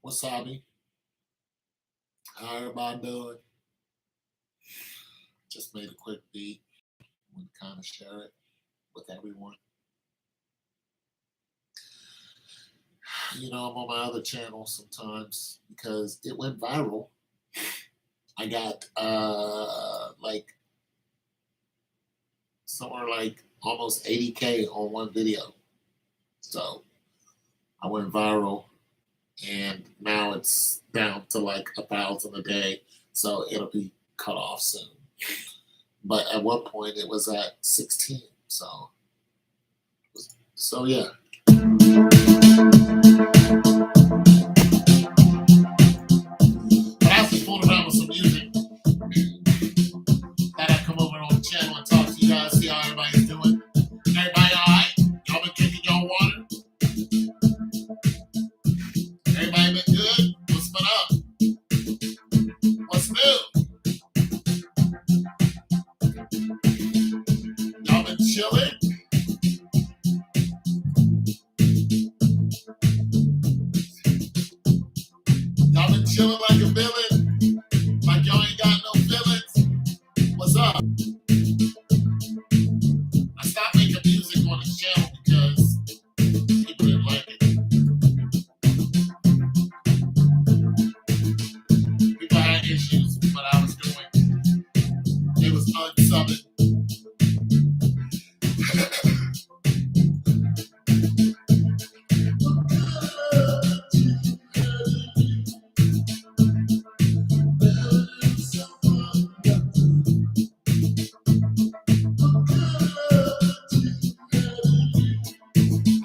Wasabi. How everybody doing? Just made a quick beat. Want to kind of share it with everyone. I'm on my other channel sometimes because it went viral. I got like somewhere like almost 80K on one video. So I went viral and now it's down to like 1,000 a day. So it'll be cut off soon. But at one point it was at 16. So yeah. But I was fooling around with some music. Thought I'd come over on the channel and talk to you guys, see how everybody's doing. Everybody alright? Y'all been drinking your water? Everybody been good? What's been up? What's new? Y'all been chilling? Y'all been chilling like a villain? Like y'all ain't got no feelings? What's up? I stopped making music on the channel because people didn't like it. People had issues with what I was doing. It was unsubbing.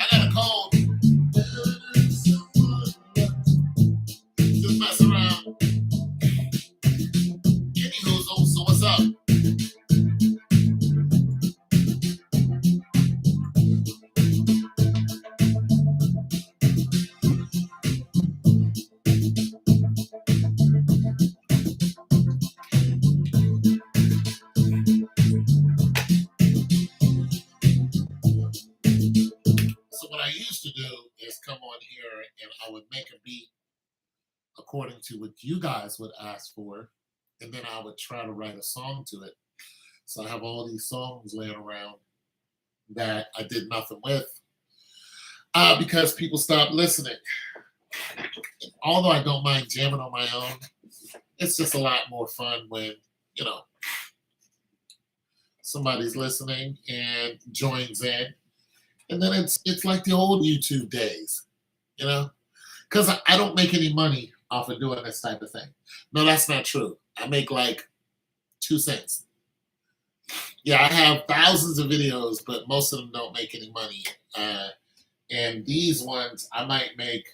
I got a cold. Just mess around. Anywho, so what's up? So what I used to do is come on here and I would make a beat according to what you guys would ask for, and then I would try to write a song to it. So I have all these songs laying around that I did nothing with because people stopped listening. Although I don't mind jamming on my own, it's just a lot more fun when, somebody's listening and joins in. And then it's like the old YouTube days, because I don't make any money off of doing this type of thing. No, that's not true. I make like 2 cents. Yeah, I have thousands of videos, but most of them don't make any money. And these ones, I might make,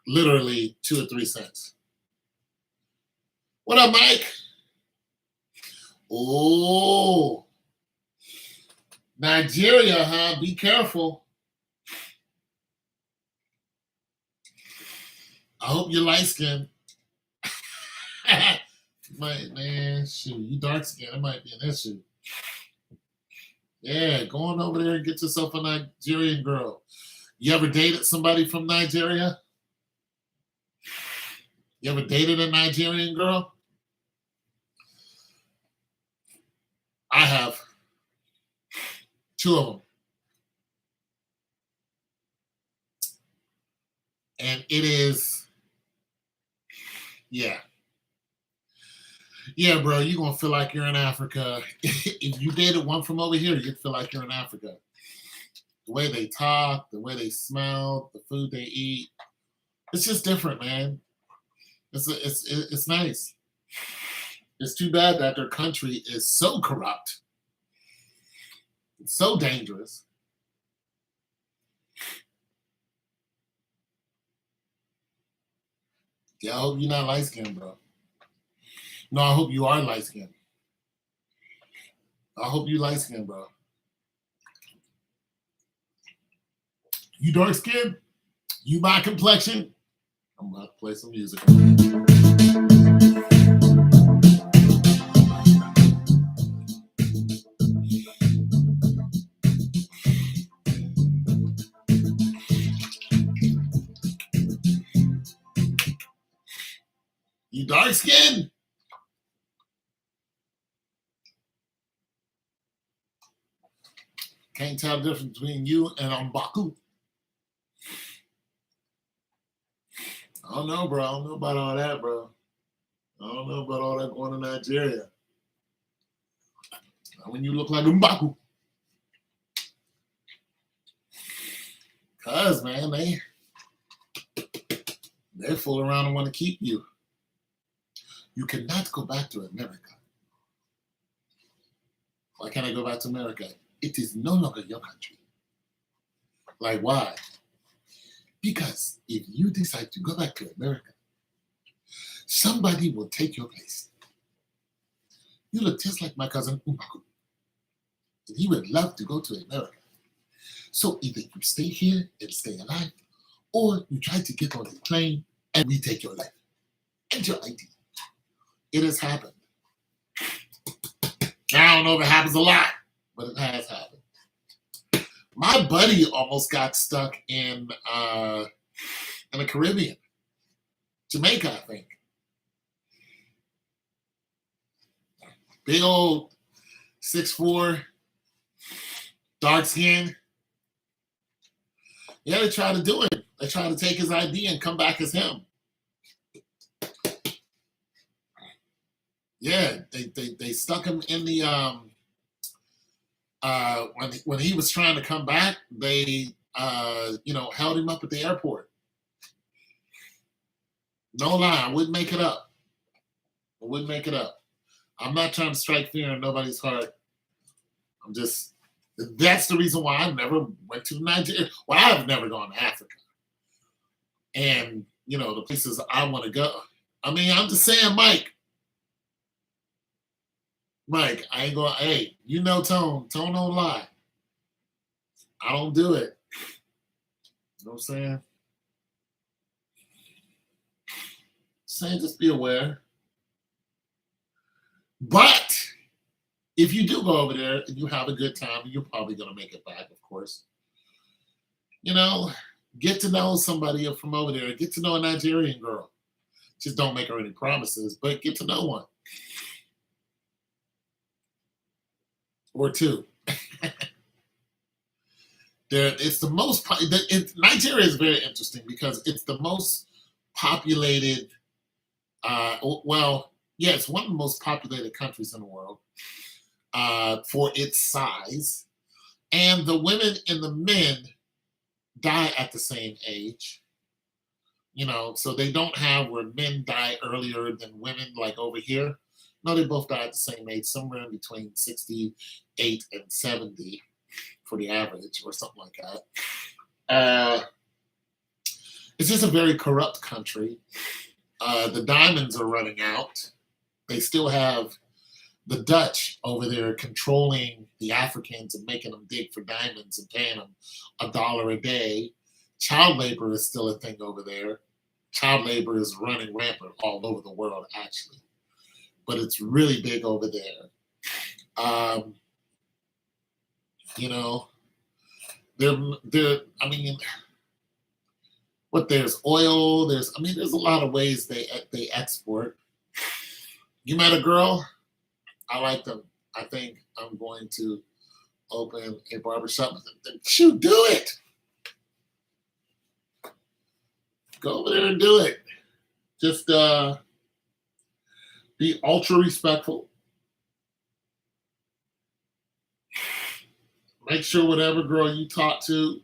literally 2 or 3 cents. What up, Mike? Oh, Nigeria, huh? Be careful. I hope you're light skinned. Man, shoot, you dark skinned, it might be an issue. Yeah, go on over there and get yourself a Nigerian girl. You ever dated somebody from Nigeria? You ever dated a Nigerian girl? I have 2 of them. And it is, yeah. Yeah, bro, you're going to feel like you're in Africa. If you dated one from over here, you'd feel like you're in Africa. The way they talk, the way they smell, the food they eat. It's just different, man. It's nice. It's too bad that their country is so corrupt. It's so dangerous. Yeah, I hope you're not light-skinned, bro. No, I hope you are light-skinned. I hope you light-skinned, bro. You dark-skinned? You my complexion? I'm about to play some music. dark skin? Can't tell the difference between you and M'Baku. I don't know, bro. I don't know about all that, bro. I don't know about all that going to Nigeria. Not when you look like M'Baku. Cause man, they fool around and want to keep you. You cannot go back to America. Why can't I go back to America? It is no longer your country. Like, why? Because if you decide to go back to America, somebody will take your place. You look just like my cousin M'Baku. And he would love to go to America. So either you stay here and stay alive, or you try to get on the plane and we take your life and your ID. It has happened. I don't know if it happens a lot, but it has happened. My buddy almost got stuck in the Caribbean, Jamaica, I think. Big old 6'4", dark skin. Yeah, they tried to do it. They tried to take his ID and come back as him. Yeah, they stuck him in the when he was trying to come back, they held him up at the airport. No lie, I wouldn't make it up. I wouldn't make it up. I'm not trying to strike fear in nobody's heart. That's the reason why I never went to Nigeria. Well, I've never gone to Africa. And, the places I want to go. I mean, I'm just saying, Mike, I ain't going, hey, Tone don't lie. I don't do it. You know what I'm saying? Just be aware. But if you do go over there and you have a good time, you're probably going to make it back, of course. Get to know somebody from over there. Get to know a Nigerian girl. Just don't make her any promises, but get to know one. Or two. It's the most. Nigeria is very interesting because it's the most populated. It's one of the most populated countries in the world for its size, and the women and the men die at the same age. So they don't have where men die earlier than women, like over here. No, they both die at the same age, somewhere in between 68 and 70 for the average, or something like that. It's just a very corrupt country. The diamonds are running out. They still have the Dutch over there controlling the Africans and making them dig for diamonds and paying them $1 a day. Child labor is still a thing over there. Child labor is running rampant all over the world, actually. But it's really big over there. There's oil, there's a lot of ways they export. You met a girl? I like them. I think I'm going to open a barbershop. Shoot, do it. Go over there and do it. Just be ultra respectful. Make sure whatever girl you talk to,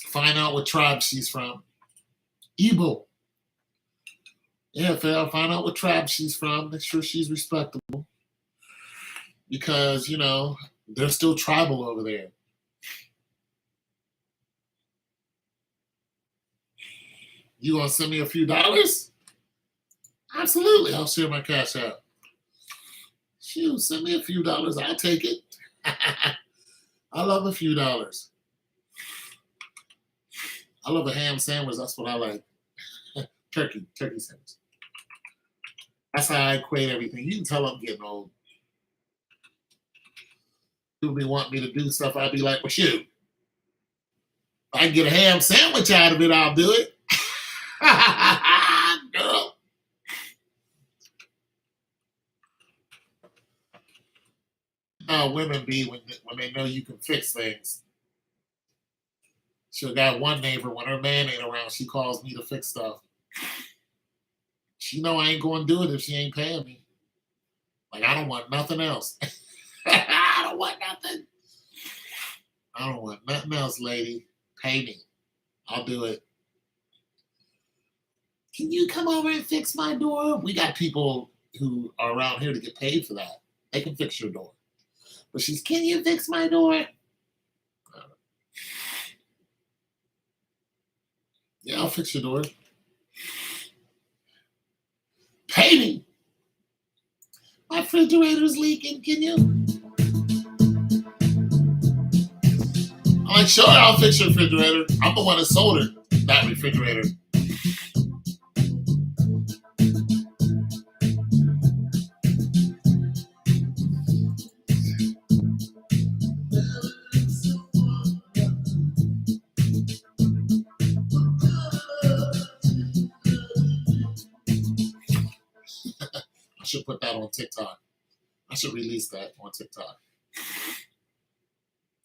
find out what tribe she's from. Igbo. Yeah, find out what tribe she's from. Make sure she's respectable. Because, they're still tribal over there. You gonna send me a few dollars? Absolutely, I'll share my cash app. Shoot, send me a few dollars. I'll take it. I love a few dollars. I love a ham sandwich. That's what I like. Turkey sandwich. That's how I equate everything. You can tell I'm getting old. People be wanting me to do stuff. I'd be like, well, shoot. If I can get a ham sandwich out of it, I'll do it. how women be when they know you can fix things. She got one neighbor when her man ain't around, she calls me to fix stuff. She know I ain't going to do it if she ain't paying me. Like I don't want nothing else. I don't want nothing. I don't want nothing else, lady. Pay me. I'll do it. Can you come over and fix my door? We got people who are around here to get paid for that. They can fix your door. But she's, can you fix my door? Yeah, I'll fix your door. Pay me. My refrigerator's leaking. Can you? I'm like, sure, I'll fix your refrigerator. I'm the one that sold her that refrigerator. I should put that on TikTok. I should release that on TikTok.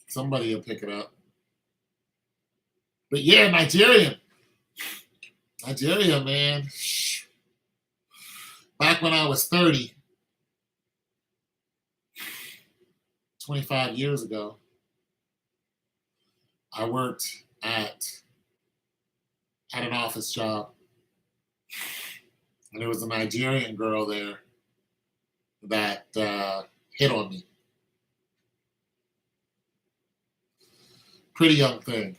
Somebody will pick it up. But yeah, Nigerian, man. Back when I was 30, 25 years ago, I worked at an office job, and there was a Nigerian girl there that hit on me. Pretty young thing.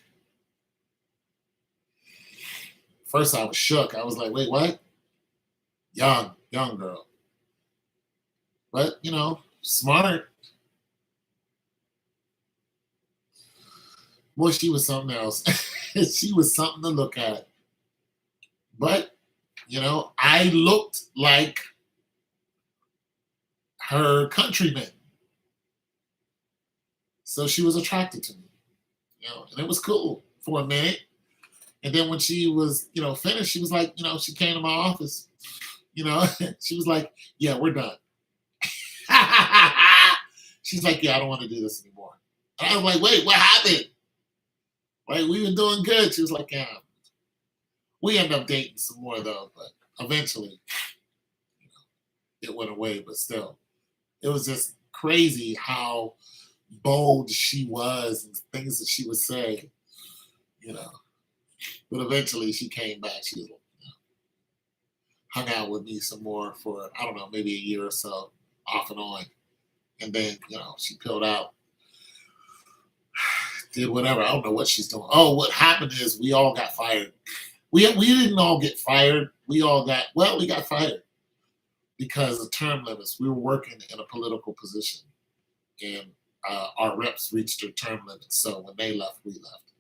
First, I was shook. I was like, wait, what? Young girl. But, smart. Boy, she was something else. She was something to look at. But, I looked like her countrymen. So she was attracted to me. And it was cool for a minute. And then when she was, finished, she was like, she came to my office. She was like, yeah, we're done. She's like, yeah, I don't want to do this anymore. And I was like, wait, what happened? Like, we've been doing good. She was like, yeah. We ended up dating some more, though. But eventually, it went away. But still, it was just crazy how bold she was and things that she would say, But eventually, she came back. She was, hung out with me some more for, I don't know, maybe a year or so, off and on. And then, she peeled out, did whatever. I don't know what she's doing. Oh, what happened is we all got fired. We didn't all get fired. We got fired because of term limits. We were working in a political position, and our reps reached their term limits. So when they left, we left.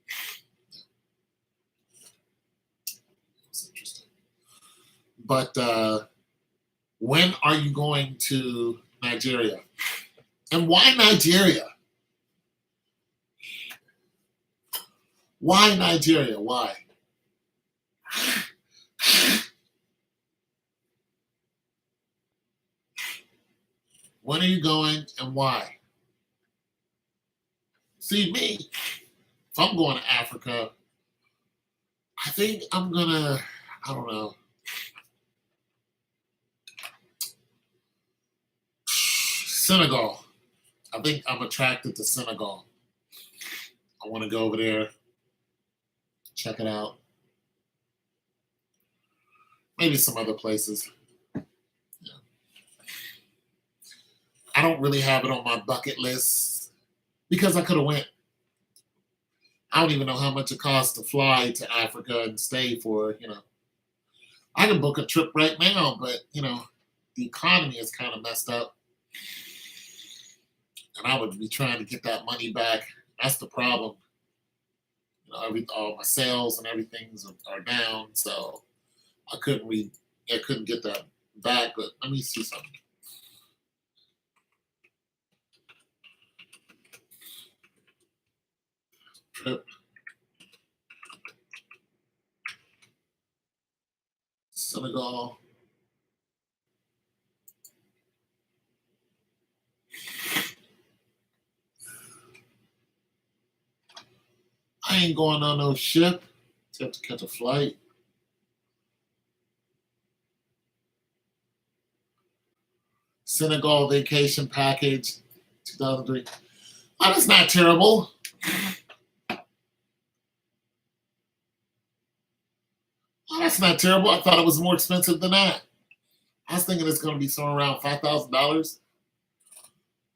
It was interesting. But when are you going to Nigeria? And why Nigeria? Why Nigeria? Why? When are you going and why? See, me, if I'm going to Africa, I think I'm gonna, I don't know, Senegal. I think I'm attracted to Senegal. I want to go over there, check it out. Maybe some other places. Yeah. I don't really have it on my bucket list because I could have went. I don't even know how much it costs to fly to Africa and stay for, I can book a trip right now, but, the economy is kind of messed up. And I would be trying to get that money back. That's the problem. All my sales and everything are down, so I couldn't get that back. But let me see something. Trip. Senegal. I ain't going on no ship. I have to catch a flight. Senegal vacation package, 2003. Oh, that's not terrible. Oh, that's not terrible. I thought it was more expensive than that. I was thinking it's going to be somewhere around $5,000.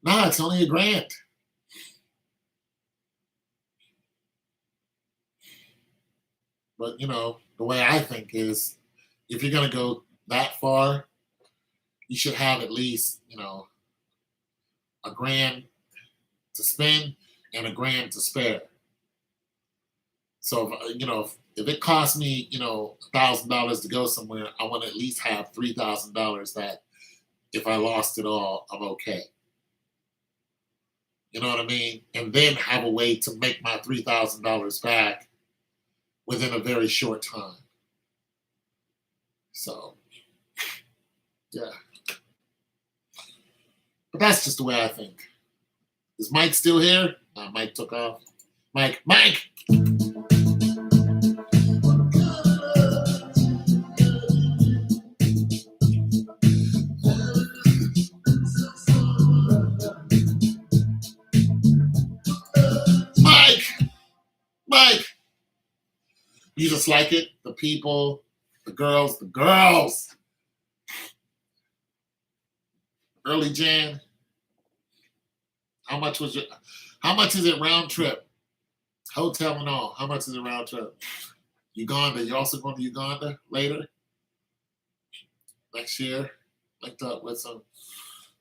Nah, it's only $1,000. But the way I think is, if you're going to go that far, you should have at least $1,000 to spend and $1,000 to spare. So if it costs me $1,000 to go somewhere, I want to at least have $3,000 that if I lost it all, I'm okay. You know what I mean? And then have a way to make my $3,000 back within a very short time. So, yeah. But that's just the way I think. Is Mike still here? Mike took off. Mike! Mike! You just like it? The people, the girls. Early Jan. How much is it round trip? Hotel and all. How much is it round trip? Uganda. You also going to Uganda later? Next year? Linked up with some.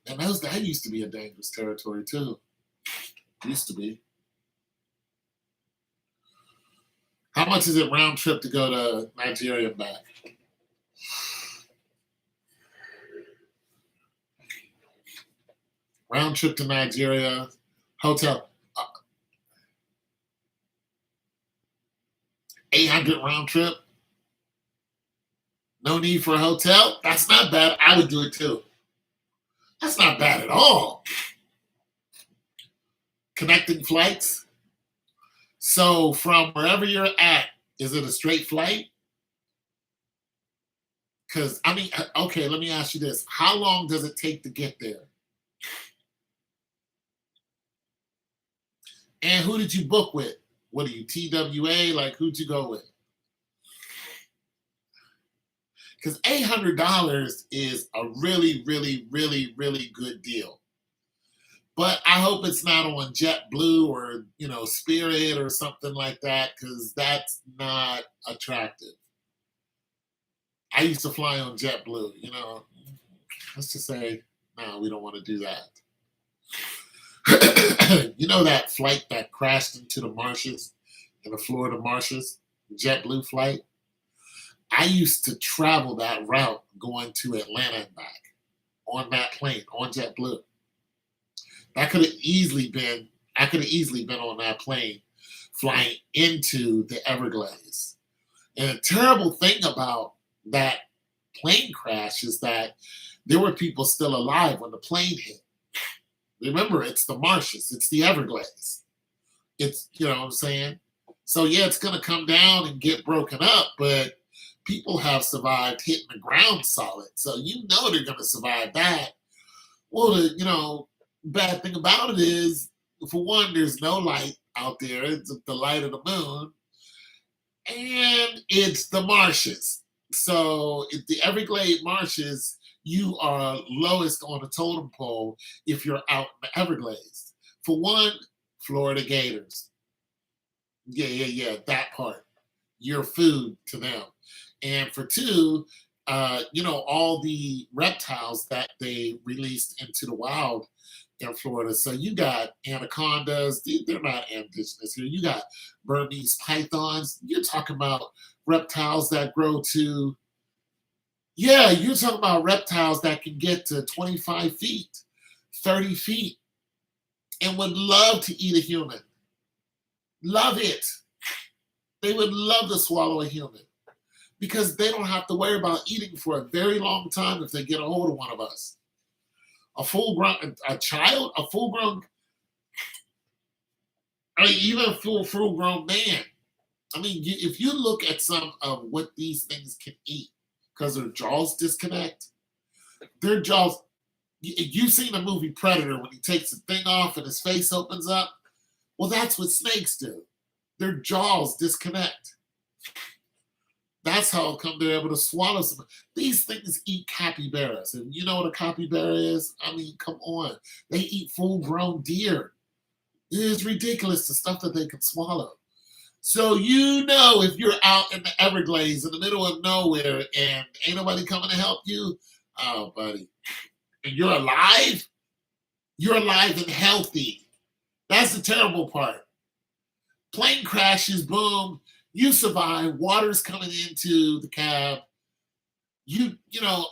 And that used to be a dangerous territory too. Used to be. How much is it round trip to go to Nigeria and back? Round trip to Nigeria, hotel, 800 round trip. No need for a hotel. That's not bad. I would do it too. That's not bad at all. Connecting flights. So from wherever you're at, is it a straight flight? Because, okay, let me ask you this. How long does it take to get there? And who did you book with? What are you, TWA? Like, who'd you go with? Because $800 is a really, really, really, really good deal. But I hope it's not on JetBlue or, Spirit or something like that, because that's not attractive. I used to fly on JetBlue, Let's just say, no, we don't want to do that. That flight that crashed into the marshes, in the Florida marshes, JetBlue flight? I used to travel that route going to Atlanta and back on that plane, on JetBlue. I could have easily been on that plane flying into the Everglades. And the terrible thing about that plane crash is that there were people still alive when the plane hit. Remember, it's the marshes, it's the Everglades. It's, what I'm saying? So yeah, it's going to come down and get broken up, but people have survived hitting the ground solid. So they're going to survive that. Well, the bad thing about it is, for one, there's no light out there. It's the light of the moon. And it's the marshes. So if the Everglades marshes, you are lowest on the totem pole if you're out in the Everglades. For one, Florida gators. Yeah, that part. You're food to them. And for two, all the reptiles that they released into the wild in Florida. So you got anacondas. They're not indigenous here. You got Burmese pythons. You're talking about reptiles that grow to, you're talking about reptiles that can get to 25 feet, 30 feet, and would love to eat a human. Love it. They would love to swallow a human because they don't have to worry about eating for a very long time if they get a hold of one of us. A full-grown I mean, even a full grown man. I mean, if you look at some of what these things can eat, because their jaws disconnect, their jaws. You've seen the movie Predator when he takes the thing off and his face opens up. Well, that's what snakes do. Their jaws disconnect. That's how come they're able to swallow some. These things eat capybaras, and you know what a capybara is? I mean, come on, they eat full-grown deer. It is ridiculous the stuff that they can swallow. So you know, if you're out in the Everglades in the middle of nowhere and ain't nobody coming to help you, oh, buddy, and you're alive and healthy. That's the terrible part. Plane crashes, boom, you survive, water's coming into the cab, you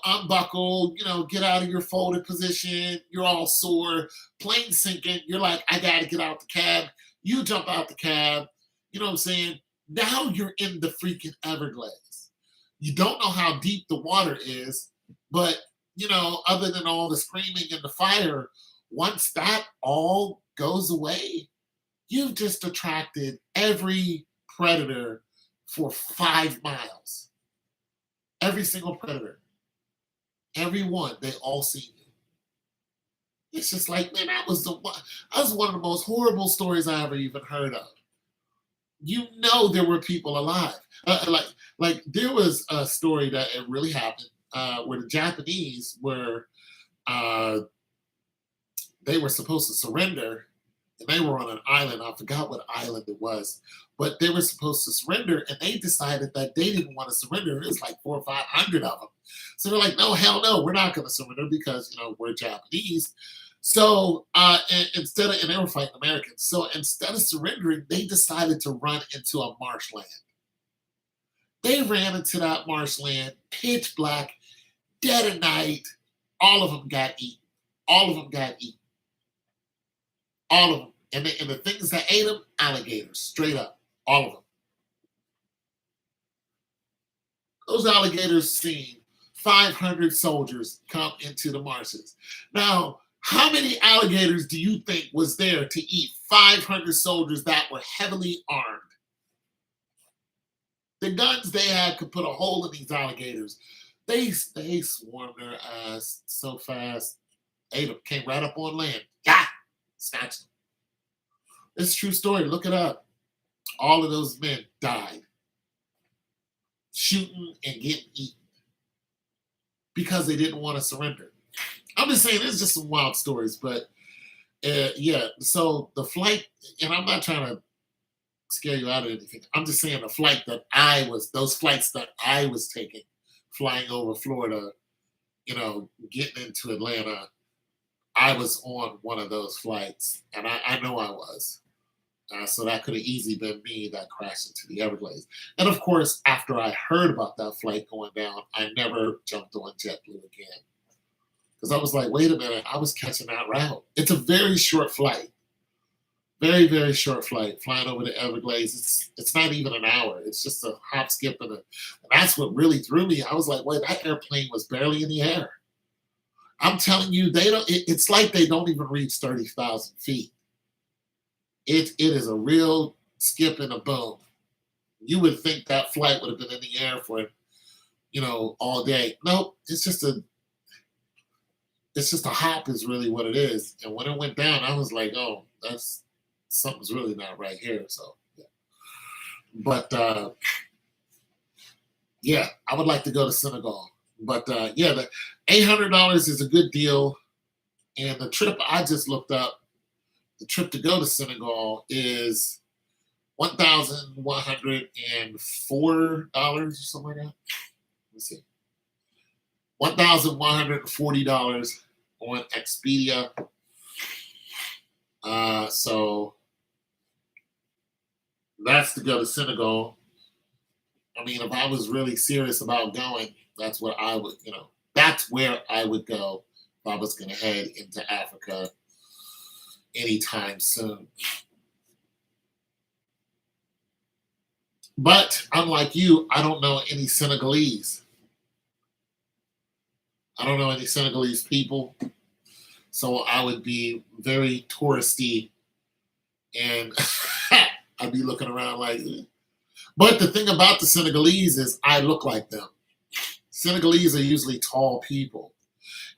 unbuckle, get out of your folded position, you're all sore, plane sinking, you're like, I gotta get out the cab. You jump out the cab, you know what I'm saying? Now you're in the freaking Everglades. You don't know how deep the water is, but other than all the screaming and the fire, once that all goes away, you've just attracted every predator for 5 miles. Every single predator. Every one. They all see you. It's just like, man, that was one of the most horrible stories I ever even heard of. There were people alive. Like there was a story that it really happened where the Japanese uh, they were supposed to surrender, and they were on an island. I forgot what island it was, but they were supposed to surrender, and they decided that they didn't want to surrender. It was like 400 or 500 of them. So they're like, no, hell no, we're not going to surrender because we're Japanese. So and they were fighting Americans. So instead of surrendering, they decided to run into a marshland. They ran into that marshland, pitch black, dead of night. All of them got eaten. All of them got eaten. All of them. And the things that ate them, alligators, straight up. All of them. Those alligators seen 500 soldiers come into the marshes. Now, how many alligators do you think was there to eat 500 soldiers that were heavily armed? The guns they had could put a hole in these alligators. They swarmed their ass so fast. Ate them, came right up on land. Yeah, snatched them. It's a true story. Look it up. All of those men died shooting and getting eaten because they didn't want to surrender. I'm just saying, it's just some wild stories, but yeah. So the flight, and I'm not trying to scare you out of anything. I'm just saying those flights that I was taking, flying over Florida, getting into Atlanta, I was on one of those flights, and I know I was. So that could have easily been me that crashed into the Everglades. And of course, after I heard about that flight going down, I never jumped on JetBlue again. Because I was like, wait a minute, I was catching that route. It's a very short flight. Very, very short flight, flying over the Everglades. It's not even an hour. It's just a hop, skip, and that's what really threw me. I was like, wait, that airplane was barely in the air. I'm telling you, it's like they don't even reach 30,000 feet. It is a real skip and a boom. You would think that flight would have been in the air for, all day. Nope, it's just a hop is really what it is. And when it went down, I was like, oh, that's something's really not right here. So, yeah. But yeah, I would like to go to Senegal. But yeah, the $800 is a good deal. And the trip I just looked up, the trip to go to Senegal is $1,104 or something like that. Let's see. $1,140 on Expedia. So that's to go to Senegal. I mean, if I was really serious about going, that's where I would go if I was going to head into Africa anytime soon. But unlike you, I don't know any Senegalese. I don't know any Senegalese people. So I would be very touristy And I'd be looking around like, "Eh." But the thing about the Senegalese is I look like them. Senegalese are usually tall people.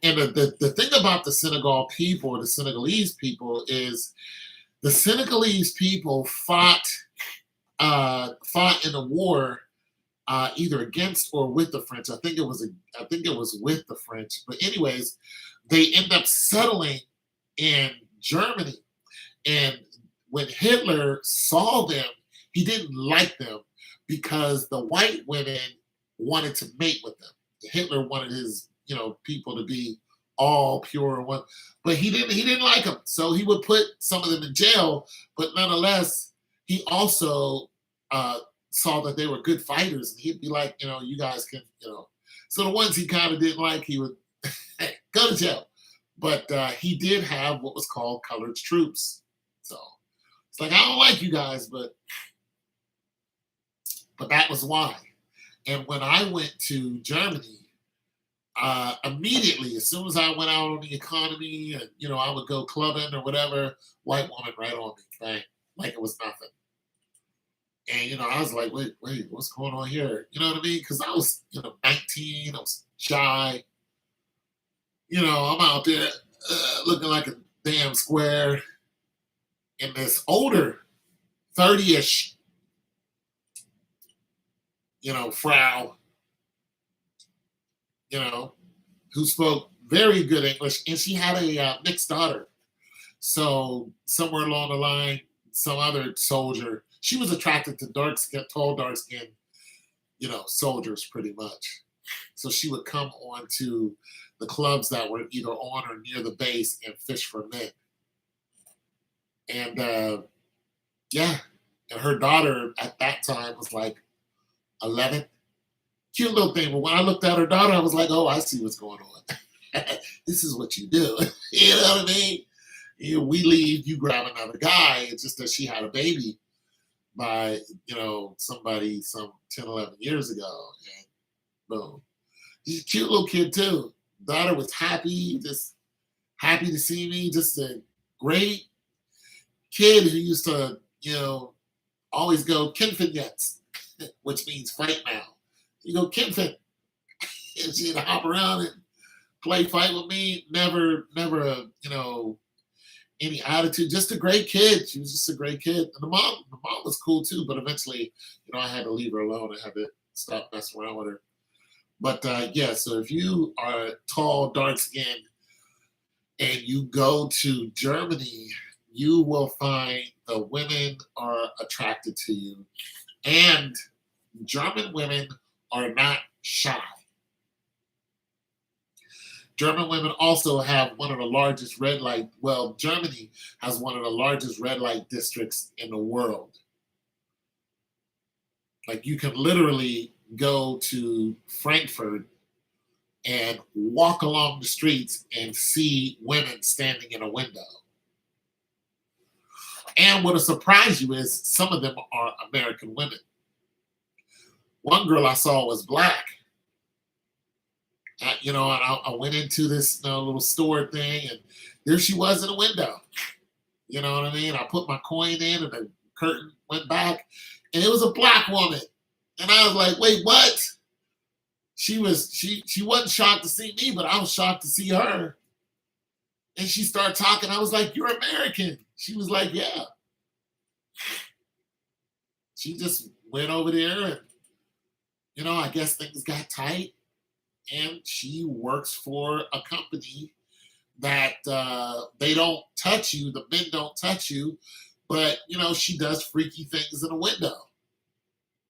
And the thing about the Senegal people, or the Senegalese people, is the Senegalese people fought in a war either against or with the French. I think it was with the French. But anyways, they end up settling in Germany. And when Hitler saw them, he didn't like them because the white women wanted to mate with them. Hitler wanted his, people to be all pure and one, but he didn't like them. So he would put some of them in jail, but nonetheless, he also saw that they were good fighters, and he'd be like, you guys can, So the ones he kind of didn't like, he would go to jail. But he did have what was called colored troops. So it's like, I don't like you guys, but that was why. And when I went to Germany, immediately, as soon as I went out on the economy and, I would go clubbing or whatever, white woman right on me, bang, like it was nothing. And, I was like, wait, what's going on here? You know what I mean? Because I was, 19, I was shy. I'm out there looking like a damn square. And this older 30-ish, frau, who spoke very good English, and she had a mixed daughter. So somewhere along the line, some other soldier, she was attracted to tall, dark skin, soldiers pretty much. So she would come on to the clubs that were either on or near the base and fish for men. And yeah, and her daughter at that time was like 11. Cute little thing. But when I looked at her daughter, I was like, oh, I see what's going on. This is what you do. You know what I mean? We leave, you grab another guy. It's just that she had a baby by, somebody some 10, 11 years ago. And boom. She's a cute little kid, too. Daughter was happy, just happy to see me. Just a great kid who used to, always go Kinfinyets, which means fight now. You go Kinfin. And she'd hop around and play fight with me. Never, any attitude. Just a great kid. She was just a great kid. And the mom was cool too, but eventually, I had to leave her alone. I had to stop messing around with her. But yeah, so if you are tall, dark skinned, and you go to Germany, you will find the women are attracted to you. And German women are not shy. German women also have one of the largest red light. Well, Germany has one of the largest red light districts in the world. Like you can literally go to Frankfurt and walk along the streets and see women standing in a window. And what'll surprise you is some of them are American women. One girl I saw was black. And I went into this little store thing, and there she was in a window. You know what I mean? I put my coin in, and the curtain went back, and it was a black woman. And I was like, wait, what? She wasn't shocked to see me, but I was shocked to see her. And she started talking. I was like, you're American. She was like, yeah. She just went over there, and I guess things got tight. And she works for a company that they don't touch you. The men don't touch you, but she does freaky things in a window.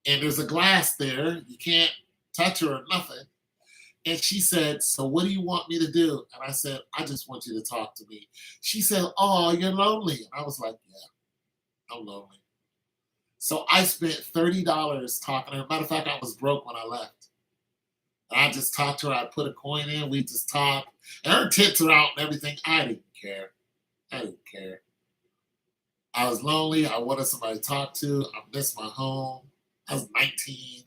And there's a glass there. You can't touch her or nothing. And she said, so what do you want me to do? And I said, I just want you to talk to me. She said, oh, you're lonely. And I was like, yeah, I'm lonely. So I spent $30 talking to her. Matter of fact, I was broke when I left. I just talked to her. I put a coin in. We just talked. And her tits are out and everything. I didn't care. I was lonely. I wanted somebody to talk to. I missed my home. I was 19.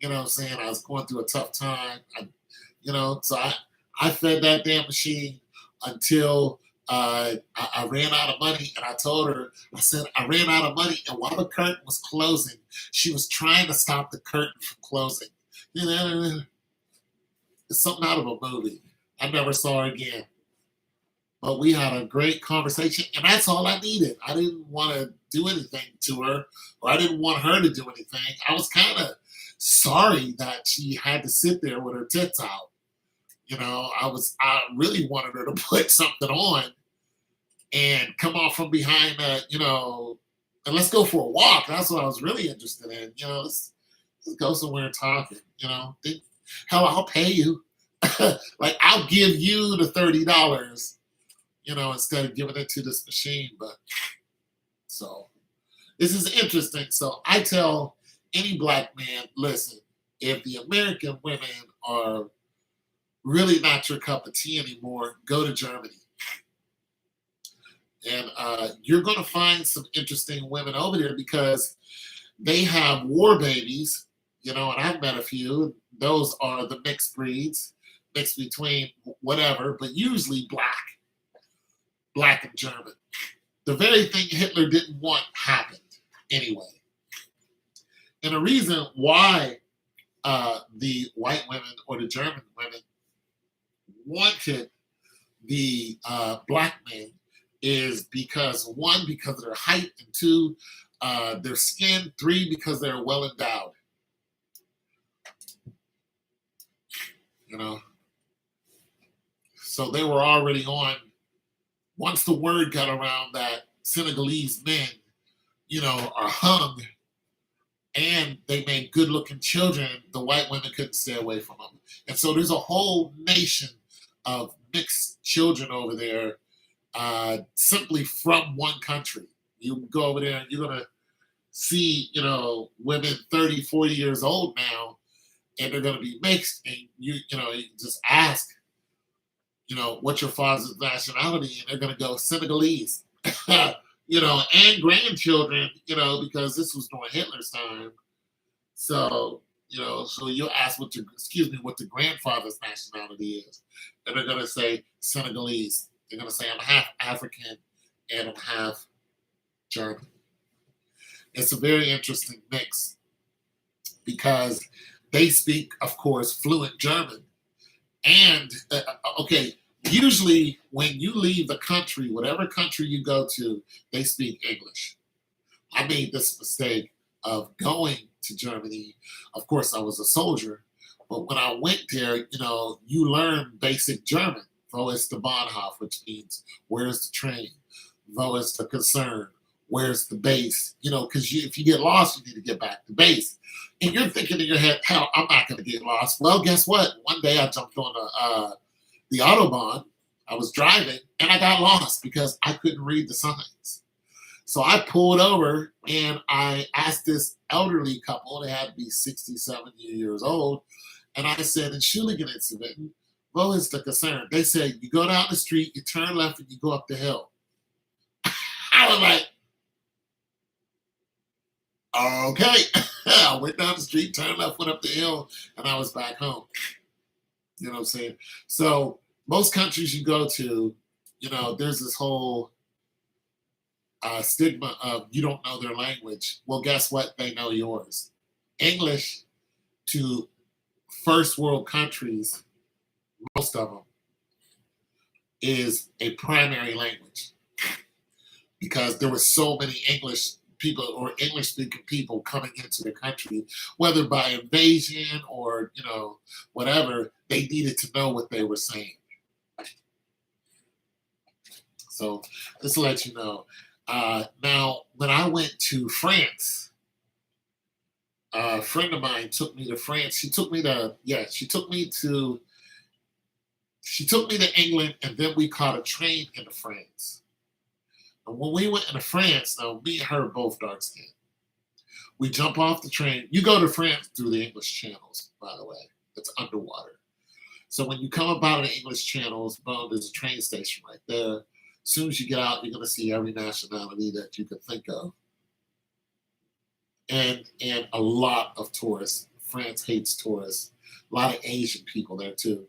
You know what I'm saying? I was going through a tough time. So I fed that damn machine until I ran out of money, and I told her, I said, I ran out of money, and while the curtain was closing, she was trying to stop the curtain from closing. You know, it's something out of a movie. I never saw her again. But we had a great conversation, and that's all I needed. I didn't want to do anything to her, or I didn't want her to do anything. I was kind of sorry that she had to sit there with her tits out. I really wanted her to put something on and come off from behind and let's go for a walk. That's what I was really interested in. Let's go somewhere and talk. Hell, I'll pay you. Like, I'll give you the $30, instead of giving it to this machine. But so this is interesting. So I tell any black man, listen, if the American women are really not your cup of tea anymore, go to Germany. And you're going to find some interesting women over there because they have war babies, and I've met a few. Those are the mixed breeds, mixed between whatever, but usually black and German. The very thing Hitler didn't want happened anyway. And the reason why the white women or the German women wanted the black men is because, one, because of their height, and two, their skin, three, because they're well endowed. So they were already on, once the word got around that Senegalese men, are hung and they made good looking children, the white women couldn't stay away from them. And so there's a whole nation of mixed children over there, simply from one country. You go over there and you're going to see, women 30, 40 years old now, and they're going to be mixed. And you just ask, what's your father's nationality? And they're going to go Senegalese, and grandchildren, because this was during Hitler's time. So, so you'll ask what the grandfather's nationality is. And they're going to say Senegalese. They're going to say, I'm half African and I'm half German. It's a very interesting mix because they speak, of course, fluent German. And, usually when you leave the country, whatever country you go to, they speak English. I made this mistake of going to Germany. Of course, I was a soldier. But when I went there, you learn basic German. Wo ist der Bahnhof, which means where's the train? Wo ist the concern? Where's the base? Because if you get lost, you need to get back to base. And you're thinking in your head, hell, I'm not going to get lost. Well, guess what? One day I jumped on the Autobahn. I was driving and I got lost because I couldn't read the signs. So I pulled over and I asked this elderly couple, they had to be 60, 70 years old. And I said, Entschuldigen Sie bitte, wo ist der concern? They said, you go down the street, you turn left, and you go up the hill. I was like, okay. I went down the street, turned left, went up the hill, and I was back home. You know what I'm saying? So most countries you go to, there's this whole stigma of you don't know their language. Well, guess what? They know yours. English to first world countries, most of them, is a primary language because there were so many English people or English speaking people coming into the country, whether by invasion or, whatever, they needed to know what they were saying. So just to let you know. Now, when I went to France, a friend of mine took me to France. She took me to England, and then we caught a train into France. And when we went into France, now me and her are both dark skinned. We jump off the train. You go to France through the English channels, by the way. It's underwater. So when you come about the English channels, boom, there's a train station right there. As soon as you get out, you're going to see every nationality that you could think of. And a lot of tourists. France hates tourists. A lot of Asian people there too.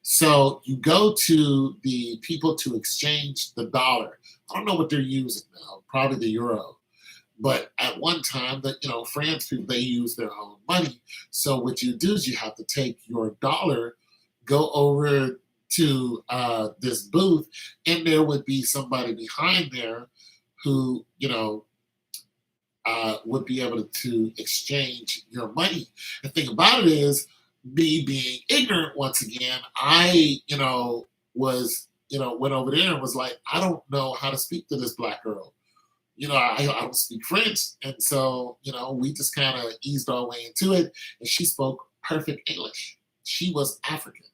So you go to the people to exchange the dollar. I don't know what they're using now, probably the euro. But at one time, France people, they use their own money. So what you do is you have to take your dollar, go over to this booth, and there would be somebody behind there who would be able to exchange your money. The thing about it is, me being ignorant once again, I was went over there and was like, I don't know how to speak to this black girl. I don't speak French. And so, we just kind of eased our way into it. And she spoke perfect English. She was African.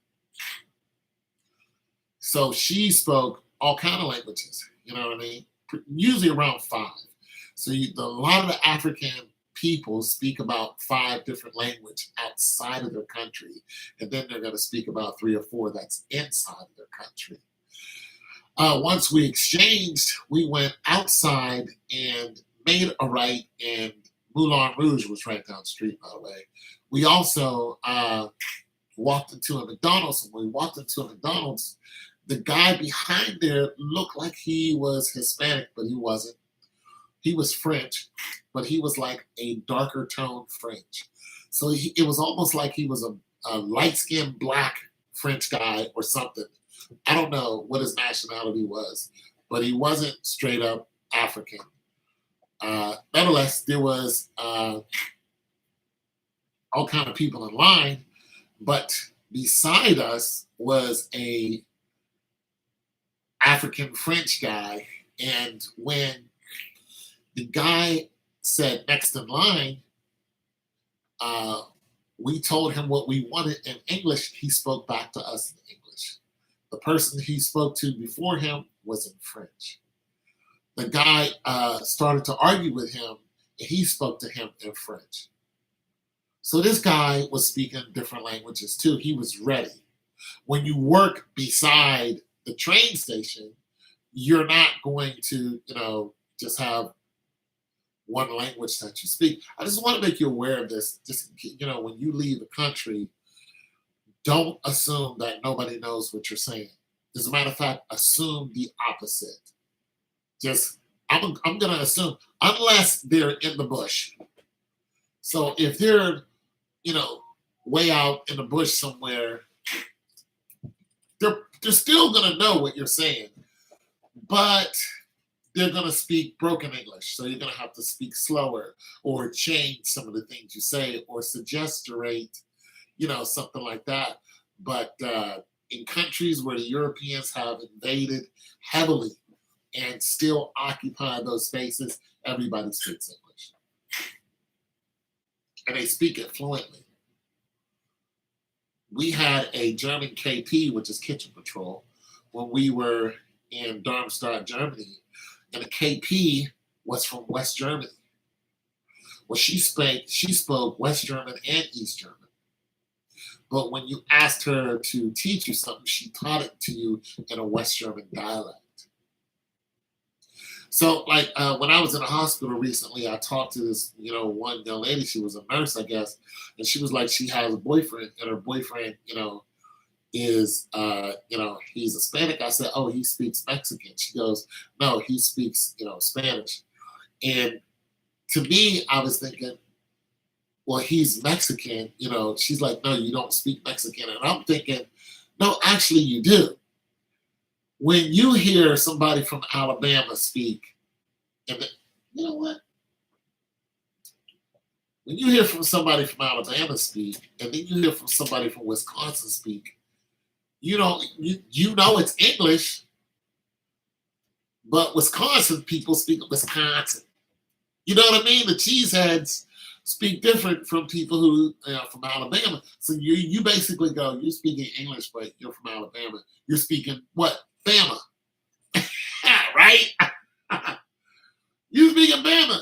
So she spoke all kind of languages, you know what I mean? Usually around five. So a lot of the African people speak about five different languages outside of their country. And then they're going to speak about three or four that's inside of their country. Once we exchanged, we went outside and made a right, and Moulin Rouge was right down the street, by the way. We also walked into a McDonald's, and when we walked into a McDonald's, the guy behind there looked like he was Hispanic, but he wasn't. He was French, but he was like a darker tone French. So it was almost like he was a light-skinned black French guy or something. I don't know what his nationality was, but he wasn't straight up African. Nevertheless, there was all kind of people in line, but beside us was a African French guy, and when the guy said next in line, we told him what we wanted in English. He spoke back to us in English. The person he spoke to before him was in French. The guy started to argue with him, and he spoke to him in French. So this guy was speaking different languages too. He was ready. When you work beside the train station, you're not going to, just have one language that you speak. I just want to make you aware of this. Just, when you leave the country, don't assume that nobody knows what you're saying. As a matter of fact, assume the opposite. Just, I'm going to assume, unless they're in the bush. So if they're, way out in the bush somewhere, they're still going to know what you're saying, but they're going to speak broken English. So you're going to have to speak slower or change some of the things you say or suggesturate, something like that. But in countries where the Europeans have invaded heavily and still occupy those spaces, everybody speaks English. And they speak it fluently. We had a German KP, which is Kitchen Patrol, when we were in Darmstadt, Germany. And the KP was from West Germany. Well, she spoke West German and East German. But when you asked her to teach you something, she taught it to you in a West German dialect. So, like when I was in a hospital recently, I talked to this, one young lady. She was a nurse, I guess, and she was like, she has a boyfriend, and her boyfriend, is, he's Hispanic. I said, oh, he speaks Mexican. She goes, no, he speaks, Spanish. And to me, I was thinking, well, he's Mexican. She's like, no, you don't speak Mexican. And I'm thinking, no, actually, you do. When you hear somebody from Alabama speak, and you know what? When you hear from somebody from Alabama speak, and then you hear from somebody from Wisconsin speak, you know it's English, but Wisconsin people speak Wisconsin. You know what I mean? The cheeseheads speak different from people who from Alabama. So you basically go, you're speaking English, but you're from Alabama. You're speaking what? Bama. Right? You speaking Bama.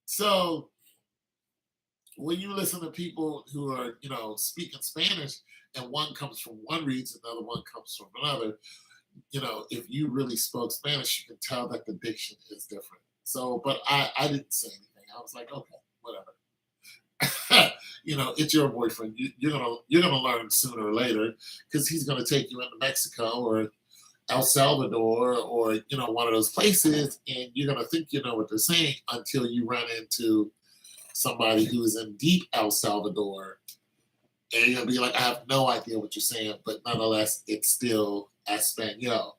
So when you listen to people who are, speaking Spanish, and one comes from one region, the other one comes from another, if you really spoke Spanish, you can tell that the diction is different. So, but I didn't say anything. I was like, okay, whatever. It's your boyfriend. You're gonna learn sooner or later because he's gonna take you into Mexico or El Salvador or one of those places, and you're gonna think you know what they're saying until you run into somebody who is in deep El Salvador, and you're gonna be like, I have no idea what you're saying, but nonetheless, it's still Espanol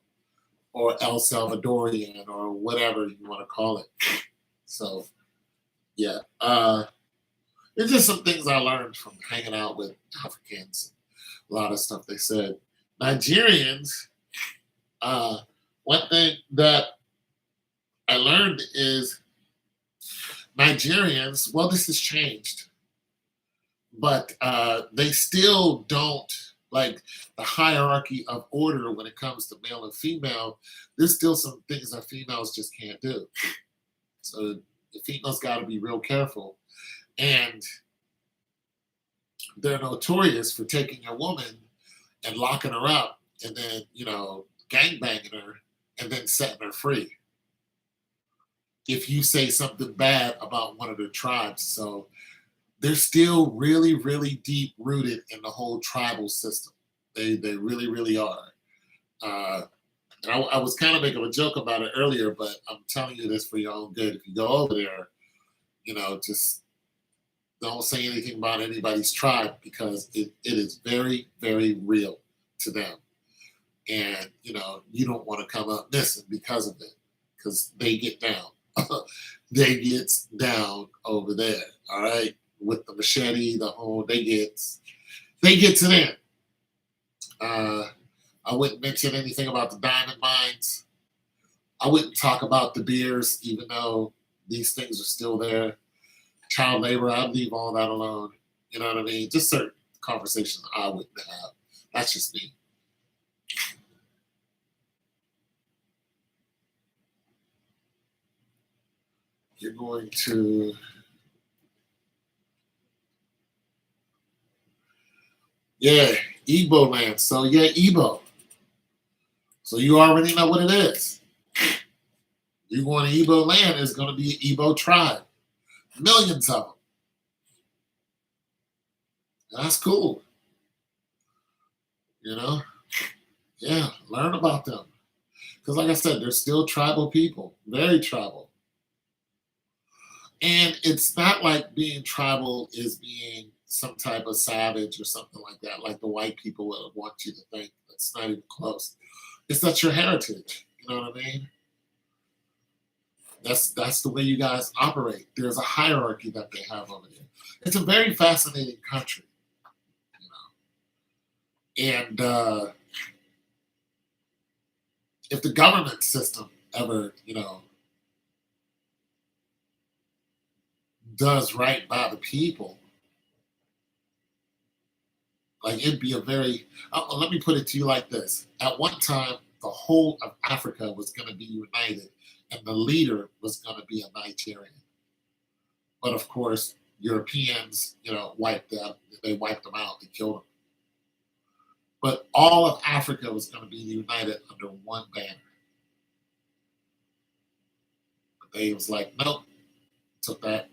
or El Salvadorian or whatever you want to call it. So yeah, it's just some things I learned from hanging out with Africans. A lot of stuff they said. Nigerians. Uh, One thing that I learned is Nigerians. Well, this has changed, but they still don't like the hierarchy of order when it comes to male and female. There's still some things that females just can't do. So the females got to be real careful, and they're notorious for taking a woman and locking her up, and then gang banging her, and then setting her free if you say something bad about one of their tribes. So they're still really, really deep rooted in the whole tribal system. They really, really are. Uh, and I was kind of making a joke about it earlier, but I'm telling you this for your own good. If you go over there, just don't say anything about anybody's tribe because it is very, very real to them. And, you don't want to come up missing because of it because they get down. They get down over there, all right? With the machete, the whole, they get to them. I wouldn't mention anything about the diamond mines. I wouldn't talk about the beers, even though these things are still there. Child labor, I'd leave all that alone. You know what I mean? Just certain conversations I wouldn't have. That's just me. You're going to, yeah, Igbo land. So, yeah, Igbo. So, you already know what it is. You're going to Igbo land, it's going to be an Igbo tribe. Millions of them. That's cool. You know? Yeah, learn about them. Because, like I said, they're still tribal people, very tribal. And it's not like being tribal is being some type of savage or something like that, like the white people would want you to think. That's not even close. It's not your heritage. You know what I mean? That's the way you guys operate. There's a hierarchy that they have over there. It's a very fascinating country, and if the government system ever, does right by the people, like it'd be a very. Let me put it to you like this: at one time, the whole of Africa was going to be united, and the leader was going to be a Nigerian. But of course, Europeans, wiped them. They wiped them out. They killed them. But all of Africa was going to be united under one banner. But they was like, nope, took that.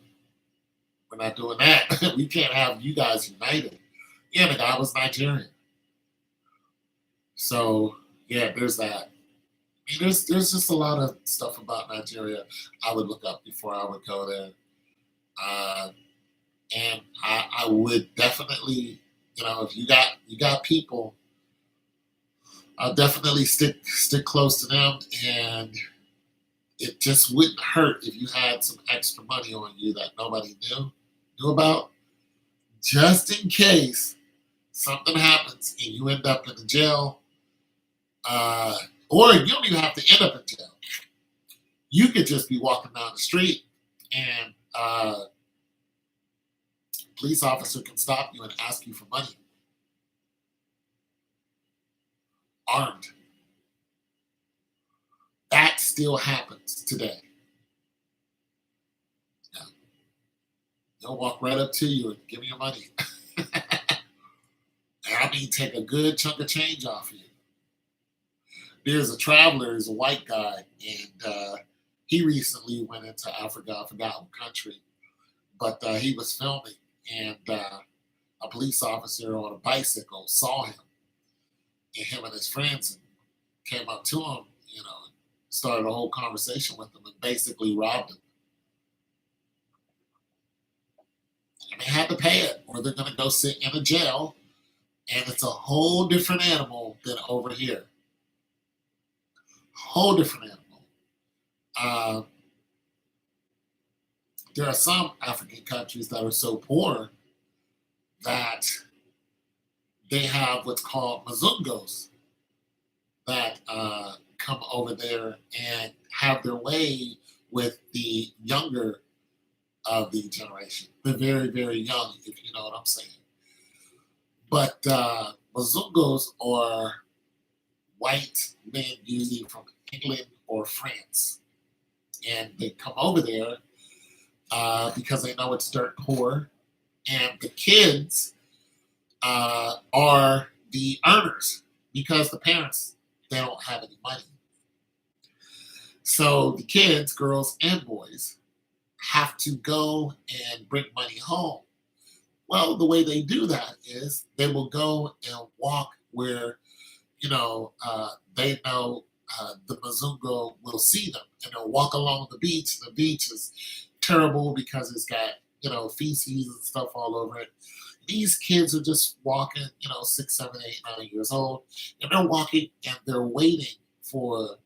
We're not doing that. We can't have you guys united. Yeah, the guy was Nigerian. So yeah, there's that. I mean, there's just a lot of stuff about Nigeria I would look up before I would go there. Uh, and I would definitely, if you got people, I'll definitely stick close to them, and it just wouldn't hurt if you had some extra money on you that nobody knew about, just in case something happens and you end up in the jail, or you don't even have to end up in jail. You could just be walking down the street, and police officer can stop you and ask you for money, armed. That still happens today. Yeah. They'll walk right up to you and give me your money. And I mean, take a good chunk of change off you. There's a traveler, he's a white guy, and he recently went into Africa. I forgot what country, but he was filming, and a police officer on a bicycle saw him and his friends and came up to him, started a whole conversation with him and basically robbed him. And they had to pay it, or they're going to go sit in a jail, and it's a whole different animal than over here. Whole different animal. Uh, there are some African countries that are so poor that they have what's called mazungos that come over there and have their way with the younger of the generation. They're very, very young, if you know what I'm saying. But mazungos are white men, usually from England or France. And they come over there because they know it's dirt poor. And the kids are the earners because the parents, they don't have any money. So the kids, girls and boys, have to go and bring money home. Well, the way they do that is they will go and walk where, they know the Mazungo will see them. And they'll walk along the beach. The beach is terrible because it's got, feces and stuff all over it. These kids are just walking, 6, 7, 8, 9 years old. And they're walking and they're waiting for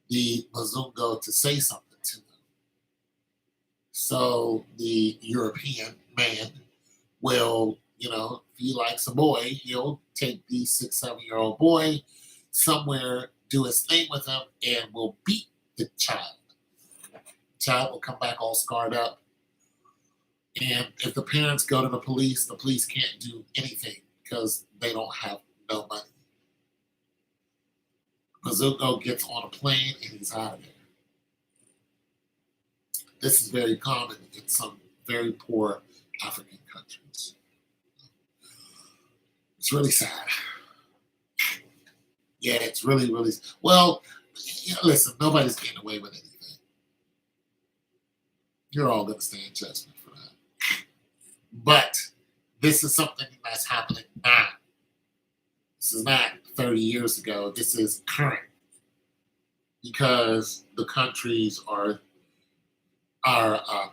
the Mazungo to say something to them. So the European man will, if he likes a boy, he'll take the 6, 7-year-old boy somewhere, do his thing with him, and will beat the child. The child will come back all scarred up. And if the parents go to the police can't do anything because they don't have no money. Bazooko gets on a plane and he's out of there. This is very common in some very poor African countries. It's really sad. Yeah, it's really, really. Well, listen, nobody's getting away with anything. You're all going to stand judgment for that. But this is something that's happening now. This is not 30 years ago. This is current because the countries are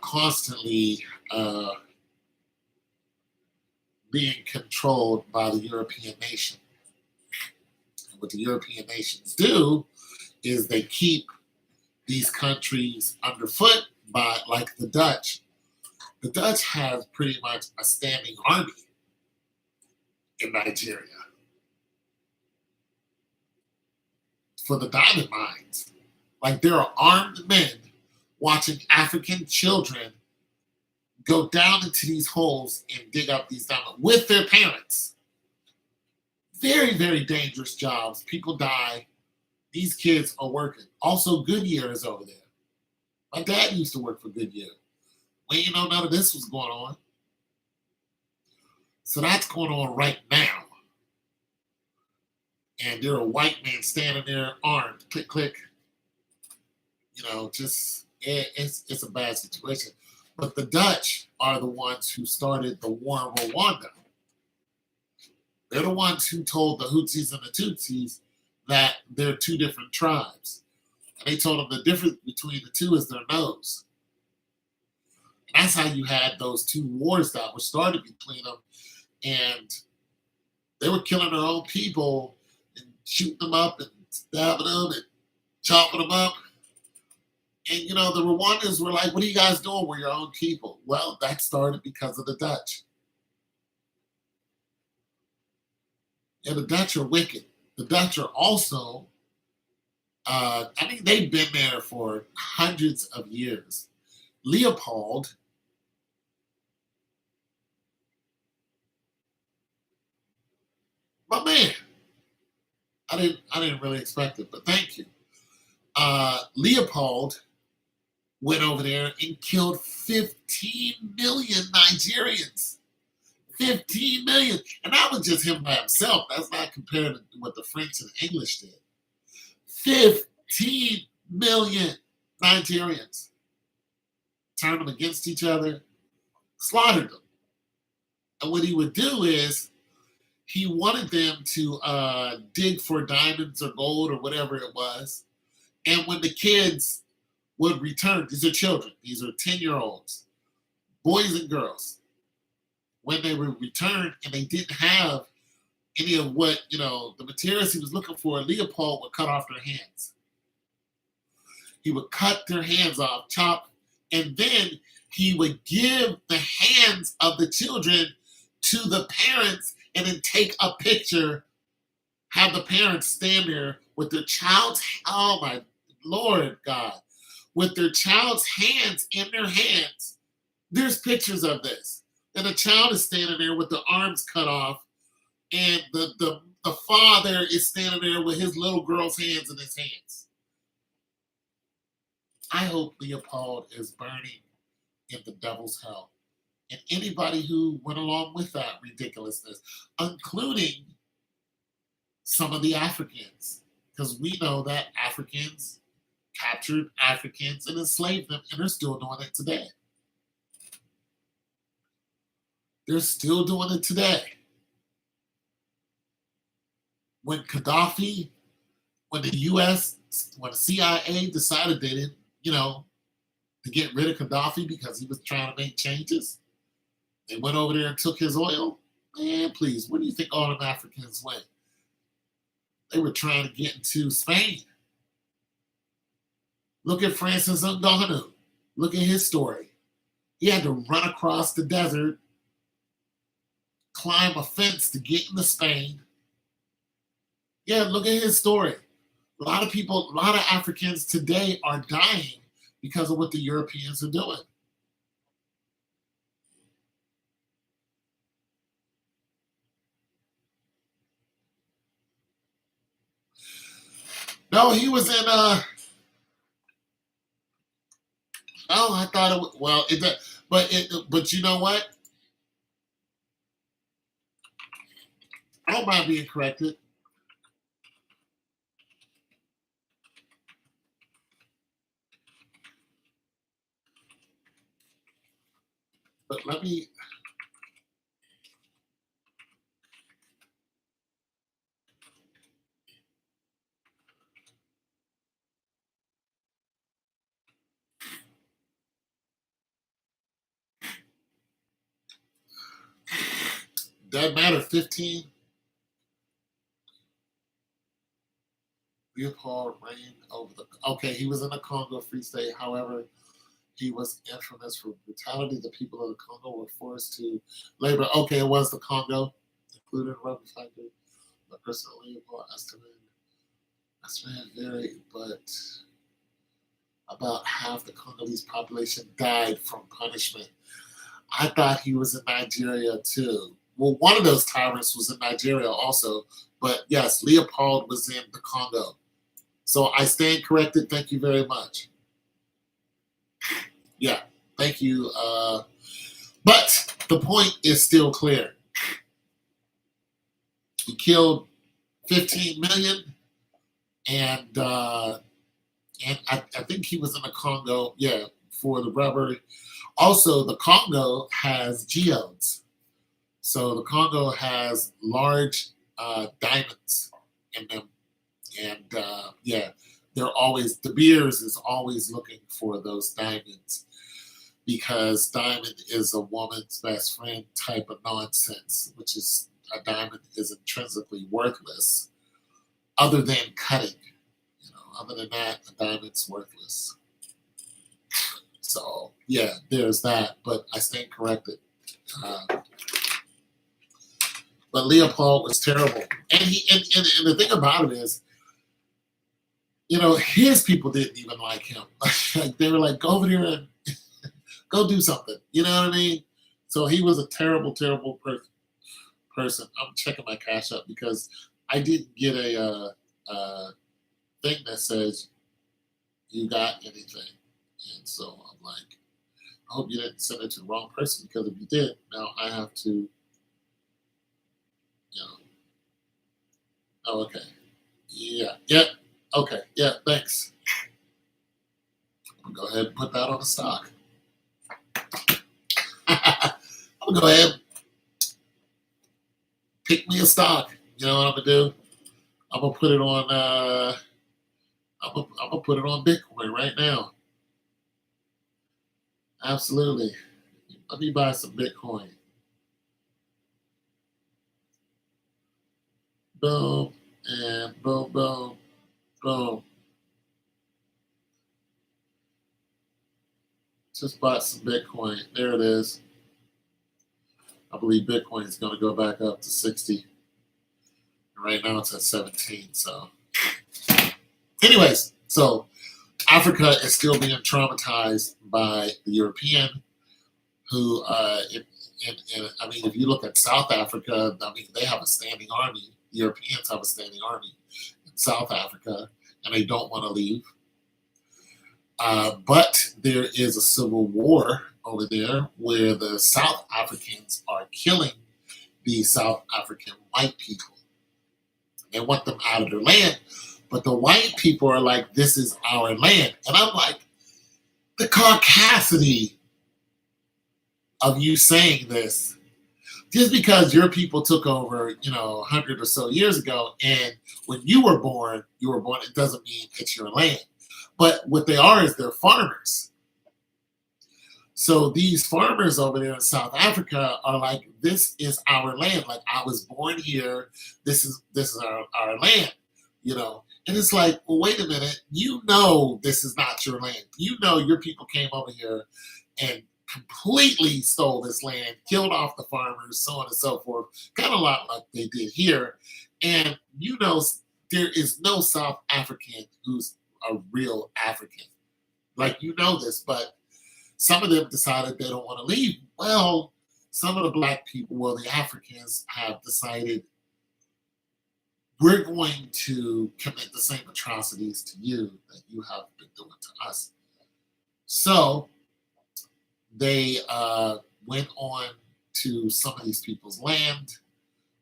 constantly being controlled by the European nation. And what the European nations do is they keep these countries underfoot by, like the Dutch. The Dutch have pretty much a standing army in Nigeria for the diamond mines. Like there are armed men watching African children go down into these holes and dig up these diamonds with their parents. Very, very dangerous jobs. People die. These kids are working. Also, Goodyear is over there. My dad used to work for Goodyear. We didn't know none of this was going on. So that's going on right now. And there are white men standing there armed, click, click. It's a bad situation. But the Dutch are the ones who started the war in Rwanda. They're the ones who told the Hutsis and the Tutsis that they're two different tribes. And they told them the difference between the two is their nose. And that's how you had those two wars that were started between them. And they were killing their own people and shooting them up and stabbing them and chopping them up. And, the Rwandans were like, what are you guys doing? We're your own people. Well, that started because of the Dutch. And the Dutch are wicked. The Dutch are also, they've been there for hundreds of years. Leopold, my man, I didn't really expect it, but thank you. Leopold went over there and killed 15 million Nigerians. 15 million. And that was just him by himself. That's not compared to what the French and English did. 15 million Nigerians. Turned them against each other, slaughtered them. And what he would do is he wanted them to dig for diamonds or gold or whatever it was. And when the kids would return, these are children, these are 10-year-olds, boys and girls, when they would return and they didn't have any of what, the materials he was looking for, Leopold would cut off their hands. He would cut their hands off, chop, and then he would give the hands of the children to the parents and then take a picture, have the parents stand there with their child's, oh my Lord God, with their child's hands in their hands. There's pictures of this. And the child is standing there with the arms cut off, and the father is standing there with his little girl's hands in his hands. I hope Leopold is burning in the devil's hell. And anybody who went along with that ridiculousness, including some of the Africans, because we know that Africans captured Africans and enslaved them, and they're still doing it today. They're still doing it today. When Gaddafi, when the US, when the CIA decided they didn't, to get rid of Gaddafi because he was trying to make changes, they went over there and took his oil. Man, please, where do you think all them Africans went? They were trying to get into Spain. Look at Francis Ngannou. Look at his story. He had to run across the desert, climb a fence to get into Spain. Yeah, look at his story. A lot of people, a lot of Africans today are dying because of what the Europeans are doing. No, he was in oh, I thought it was, well, but you know what? I don't mind being corrected. But let me. Doesn't matter. 15. Leopold reigned over the. Okay, he was in the Congo Free State. However, he was infamous for brutality. The people of the Congo were forced to labor. Okay, it was the Congo, including rubber factory. The person Leopold estimated varied, but about half the Congolese population died from punishment. I thought he was in Nigeria too. Well, one of those tyrants was in Nigeria also, but yes, Leopold was in the Congo. So I stand corrected. Thank you very much. Yeah, thank you. But the point is still clear. He killed 15 million, and I think he was in the Congo. Yeah, for the rubber. Also, the Congo has geodes. So the Congo has large diamonds in them. And yeah, they're always, De Beers is always looking for those diamonds because diamond is a woman's best friend type of nonsense, which is a diamond is intrinsically worthless other than cutting. Other than that, a diamond's worthless. So yeah, there's that, but I stand corrected. But Leopold was terrible, and the thing about it is, his people didn't even like him. Like they were like, go over there and go do something. You know what I mean? So he was a terrible, terrible person. I'm checking my cash up because I didn't get a thing that says you got anything, and so I'm like, I hope you didn't send it to the wrong person because if you did, now I have to, Oh, okay. Yeah. Yep. Okay. Yeah. Thanks. I'm gonna go ahead and put that on the stock. I'm gonna go ahead Pick me a stock. You know what I'm gonna do? I'm gonna put it on. I'm gonna put it on Bitcoin right now. Absolutely. Let me buy some Bitcoin. Boom and boom, boom, boom. Just bought some Bitcoin. There it is. I believe Bitcoin is going to go back up to 60. Right now it's at 17. So, anyways, so Africa is still being traumatized by the European who, I mean, if you look at South Africa, I mean, they have a standing army. The Europeans have a standing army in South Africa, and they don't want to leave. But there is a civil war over there where the South Africans are killing the South African white people. They want them out of their land. But the white people are like, this is our land. And I'm like, the caucasity of you saying this, just because your people took over, 100 or so years ago, and when you were born, it doesn't mean it's your land. But what they are is they're farmers. So these farmers over there in South Africa are like, this is our land. Like, I was born here. This is our land, And it's like, well, wait a minute. This is not your land. Your people came over here and completely stole this land, killed off the farmers, so on and so forth. Kind of a lot like they did here. And there is no South African who's a real African. Like, this, but some of them decided they don't want to leave. Well, some of the black people, the Africans, have decided we're going to commit the same atrocities to you that you have been doing to us. So they went on to some of these people's land.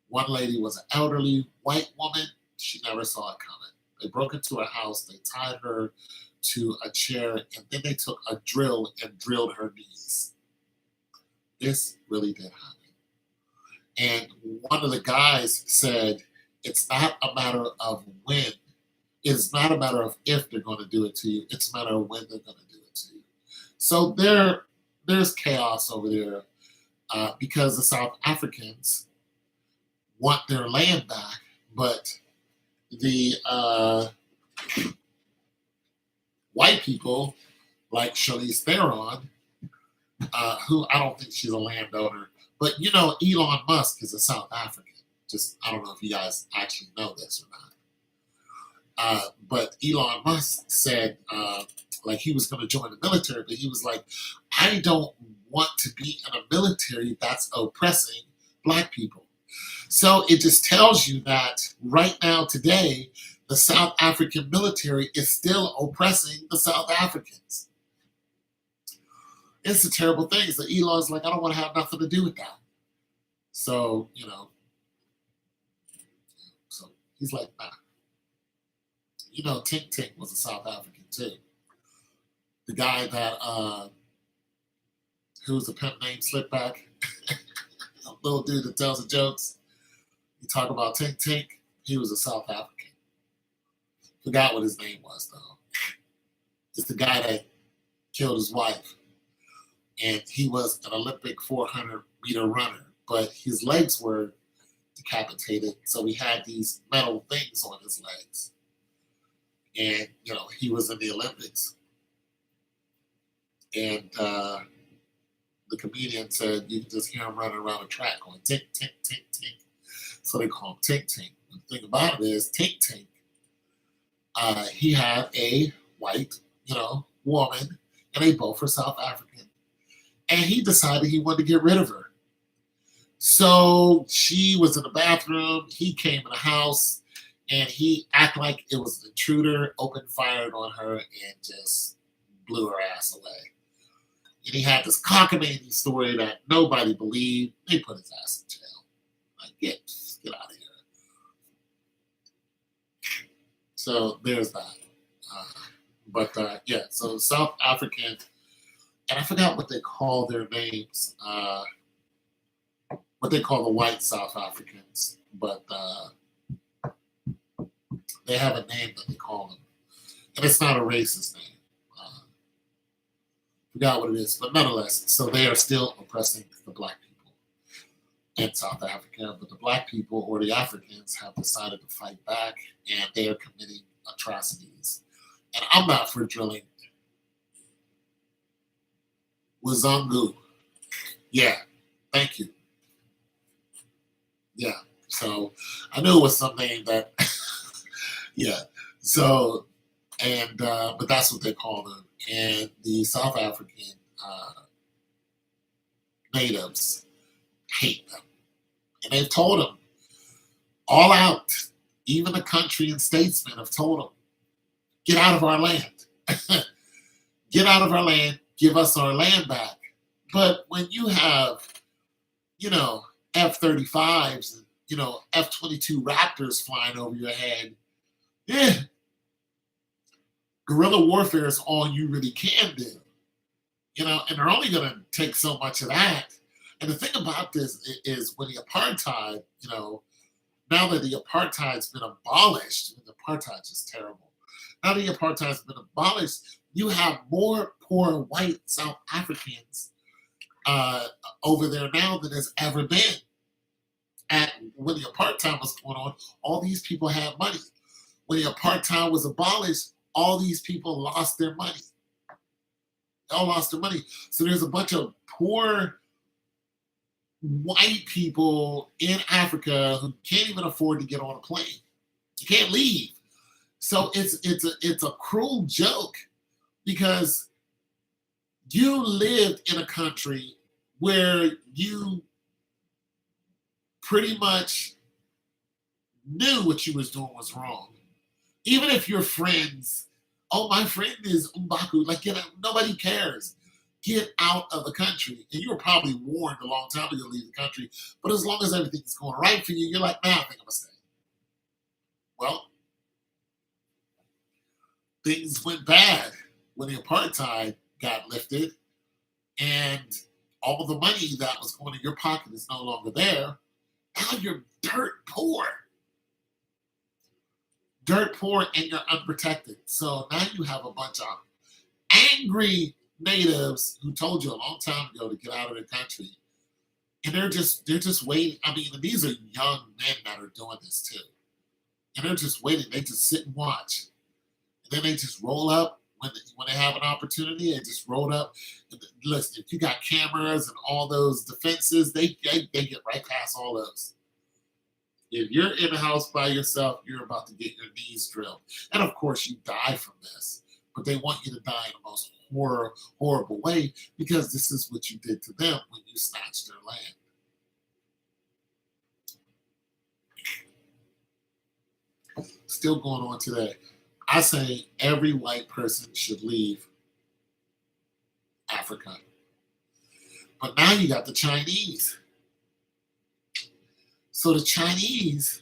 One lady was an elderly white woman. She never saw it coming. They broke into her house. They tied her to a chair, and then they took a drill and drilled her knees. This really did happen. And one of the guys said, it's not a matter of when. It's not a matter of if they're going to do it to you. It's a matter of when they're going to do it to you. So there's chaos over there because the South Africans want their land back, but the white people, like Charlize Theron, who I don't think she's a landowner, but Elon Musk is a South African. Just, I don't know if you guys actually know this or not. But Elon Musk said, he was going to join the military, but he was like, I don't want to be in a military that's oppressing black people. So it just tells you that right now, today, the South African military is still oppressing the South Africans. It's a terrible thing. So Elon's like, I don't want to have nothing to do with that. So, so he's like, nah. Tink Tink was a South African too. The guy that, who's a pimp named Slickback, a little dude that tells the jokes. You talk about Tink Tink, he was a South African. Forgot what his name was, though. It's the guy that killed his wife. And he was an Olympic 400-meter runner, but his legs were decapitated, so he had these metal things on his legs. And, he was in the Olympics. And the comedian said you can just hear him running around the track going tink, tink, tink, tink. So they call him Tink Tink. The thing about it is, Tink Tink, he had a white, woman, and they both were South African. And he decided he wanted to get rid of her. So she was in the bathroom. He came in the house, and he acted like it was an intruder, opened fire on her, and just blew her ass away. And he had this cockamamie story that nobody believed. They put his ass in jail. Like, get out of here. So there's that. Yeah, so South African, and I forgot what they call their names, what they call the white South Africans, but they have a name that they call them, and it's not a racist name. Forgot what it is, but nonetheless, so they are still oppressing the black people in South Africa, but the black people or the Africans have decided to fight back, and they are committing atrocities. And I'm not for drilling Wazungu. Yeah, thank you. Yeah, so I knew it was something that, yeah. So, and but that's what they call them. And the South African natives hate them, and they've told them all out. Even the country and statesmen have told them, "Get out of our land, get out of our land, give us our land back." But when you have, you know, F-35s and F-22 Raptors flying over your head, yeah, guerrilla warfare is all you really can do. And they're only going to take so much of that. And the thing about this is when the apartheid, now that the apartheid's been abolished, and the apartheid is terrible. Now that the apartheid's been abolished, you have more poor white South Africans over there now than there's ever been. And when the apartheid was going on, all these people had money. When the apartheid was abolished, all these people lost their money. They all lost their money. So there's a bunch of poor white people in Africa who can't even afford to get on a plane. You can't leave. So it's a cruel joke, because you lived in a country where you pretty much knew what you was doing was wrong. Even if your friends, oh, my friend is Umbaku, like, get out, nobody cares. Get out of the country. And you were probably warned a long time ago to leave the country. But as long as everything's going right for you, you're like, nah, I think I'm going to stay. Well, things went bad when the apartheid got lifted, and all of the money that was going in your pocket is no longer there. Now you're dirt poor. Dirt poor, and you're unprotected. So now you have a bunch of angry natives who told you a long time ago to get out of the country. And they're just waiting. I mean, these are young men that are doing this too. And they're just waiting. They just sit and watch. And then they just roll up when they have an opportunity. They just roll up. And listen, if you got cameras and all those defenses, they get right past all those. If you're in the house by yourself, you're about to get your knees drilled. And of course, you die from this. But they want you to die in the most horrible way, because this is what you did to them when you snatched their land. Still going on today. I say every white person should leave Africa. But now you got the Chinese. So the Chinese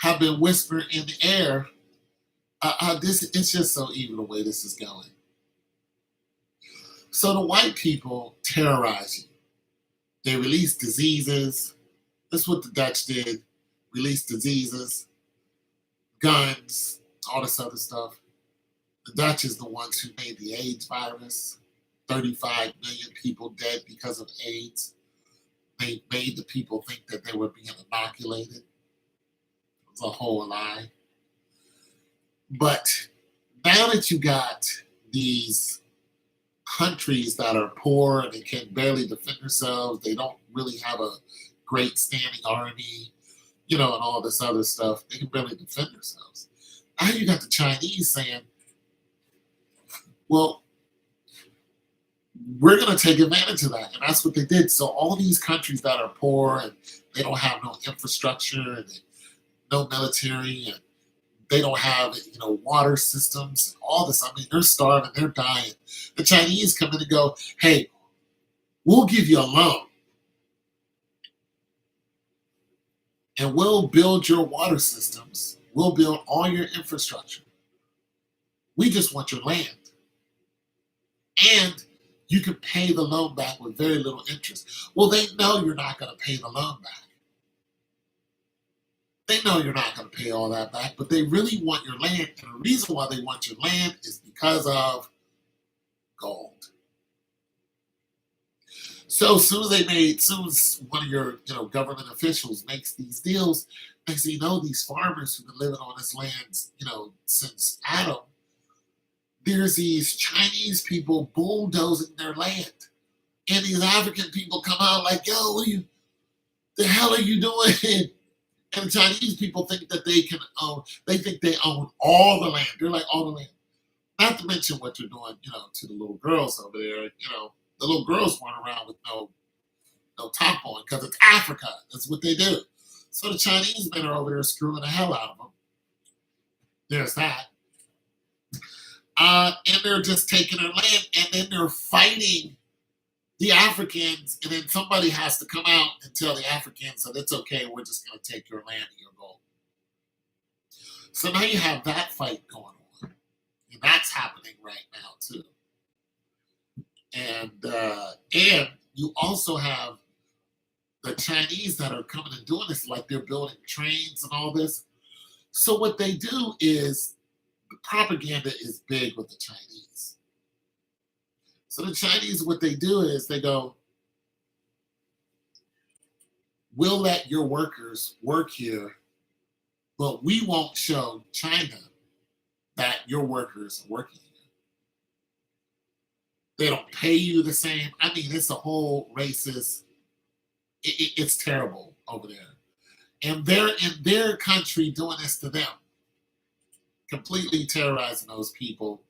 have been whispering in the air. It's just so evil the way this is going. So the white people terrorize you. They release diseases. That's what the Dutch did. Release diseases, guns, all this other stuff. The Dutch is the ones who made the AIDS virus. 35 million people dead because of AIDS. They made the people think that they were being inoculated. It was a whole lie. But now that you got these countries that are poor and they can barely defend themselves, they don't really have a great standing army, and all this other stuff, they can barely defend themselves. Now you got the Chinese saying, well, we're going to take advantage of that. And that's what they did. So all these countries that are poor and they don't have no infrastructure and no military and they don't have, water systems and all this. I mean, they're starving, they're dying. The Chinese come in and go, hey, we'll give you a loan and we'll build your water systems. We'll build all your infrastructure. We just want your land. And You can pay the loan back with very little interest. Well, they know you're not going to pay the loan back. They know you're not going to pay all that back, but they really want your land. And the reason why they want your land is because of gold. So soon as one of your government officials makes these deals, next thing you know, these farmers who've been living on this land, since Adam, there's these Chinese people bulldozing their land. And these African people come out like, yo, the hell are you doing? And the Chinese people think that they think they own all the land. They're like, all the land. Not to mention what you're doing, to the little girls over there. The little girls run around with no top on because it's Africa. That's what they do. So the Chinese men are over there screwing the hell out of them. There's that. And they're just taking their land, and then they're fighting the Africans, and then somebody has to come out and tell the Africans that it's okay, we're just going to take your land and your gold. So now you have that fight going on, and that's happening right now too. And you also have the Chinese that are coming and doing this, like they're building trains and all this. So what they do is the propaganda is big with the Chinese. So the Chinese, what they do is they go, we'll let your workers work here, but we won't show China that your workers are working here. They don't pay you the same. I mean, it's a whole racist. It's terrible over there. And they're in their country doing this to them, completely terrorizing those people,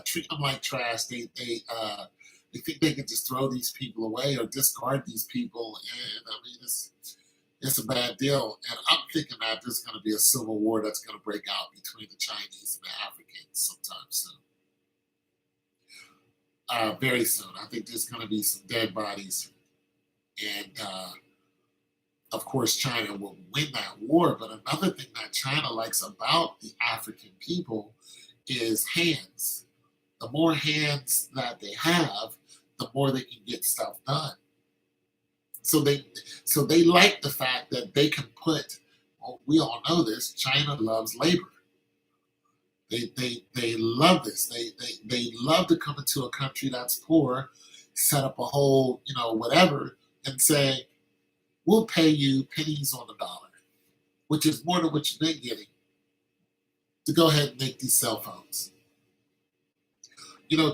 treat them like trash. They think they can just throw these people away or discard these people. And I mean, it's a bad deal. And I'm thinking that there's going to be a civil war that's going to break out between the Chinese and the Africans sometime soon. Very soon. I think there's going to be some dead bodies. And of course, China will win that war. But another thing that China likes about the African people is hands. The more hands that they have, the more they can get stuff done. So they like the fact that they can put. Well, we all know this. China loves labor. They love this. They love to come into a country that's poor, set up a whole whatever, and say, we'll pay you pennies on the dollar, which is more than what you've been getting, to go ahead and make these cell phones.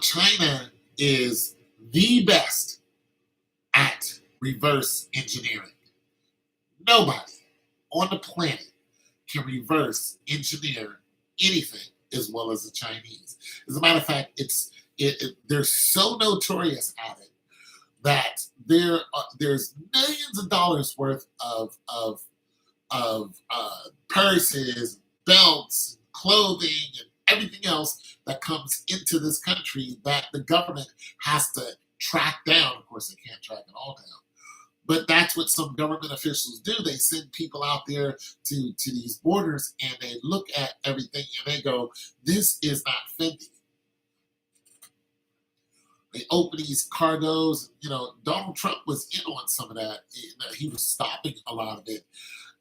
China is the best at reverse engineering. Nobody on the planet can reverse engineer anything as well as the Chinese. As a matter of fact, they're so notorious at it that there's millions of dollars worth of purses, belts, clothing, and everything else that comes into this country that the government has to track down. Of course, they can't track it all down. But that's what some government officials do. They send people out there to these borders, and they look at everything and they go, this is not Fendi. They open these cargoes. Donald Trump was in on some of that. He was stopping a lot of it.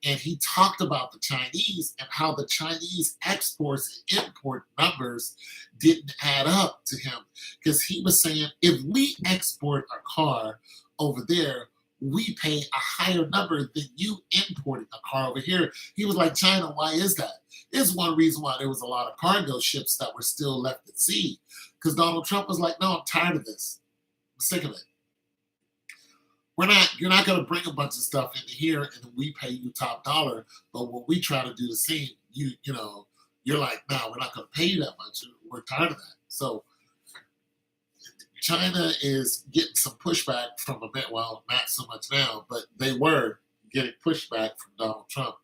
And he talked about the Chinese and how the Chinese exports and import numbers didn't add up to him. Because he was saying, if we export a car over there, we pay a higher number than you importing a car over here. He was like, China, why is that? There's one reason why there was a lot of cargo ships that were still left at sea. Because Donald Trump was like, no, I'm tired of this. I'm sick of it. You're not going to bring a bunch of stuff into here and we pay you top dollar. But when we try to do the same, you're like, no, we're not going to pay you that much. We're tired of that. So China is getting some pushback from well, not so much now, but they were getting pushback from Donald Trump.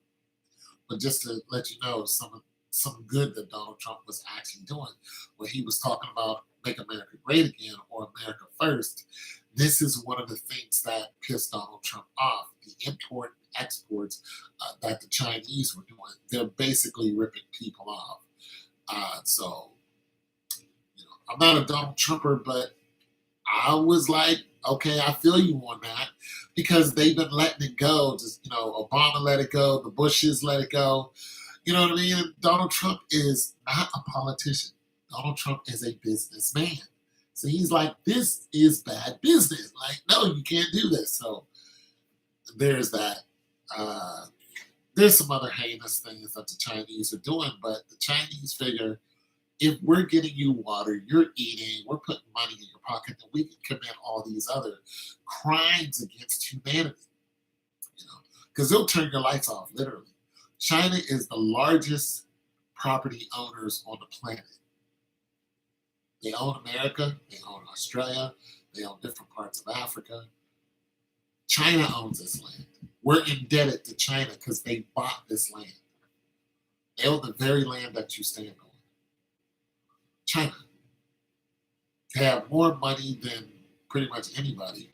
But just to let you know, some good that Donald Trump was actually doing, when he was talking about make America great again or America first. This is one of the things that pissed Donald Trump off, the import and exports that the Chinese were doing. They're basically ripping people off. So I'm not a Donald Trumper, but I was like, okay, I feel you on that because they've been letting it go. Just, Obama let it go, the Bushes let it go. You know what I mean? And Donald Trump is not a politician. Donald Trump is a businessman. So he's like, this is bad business. Like, no, you can't do this. So there's that. Uh, there's some other heinous things that the Chinese are doing, but the Chinese figure if we're getting you water, you're eating, we're putting money in your pocket, then we can commit all these other crimes against humanity, because they'll turn your lights off, literally. China is the largest property owners on the planet. They own America, they own Australia, they own different parts of Africa. China owns this land. We're indebted to China because they bought this land. They own the very land that you stand on. China. They have more money than pretty much anybody.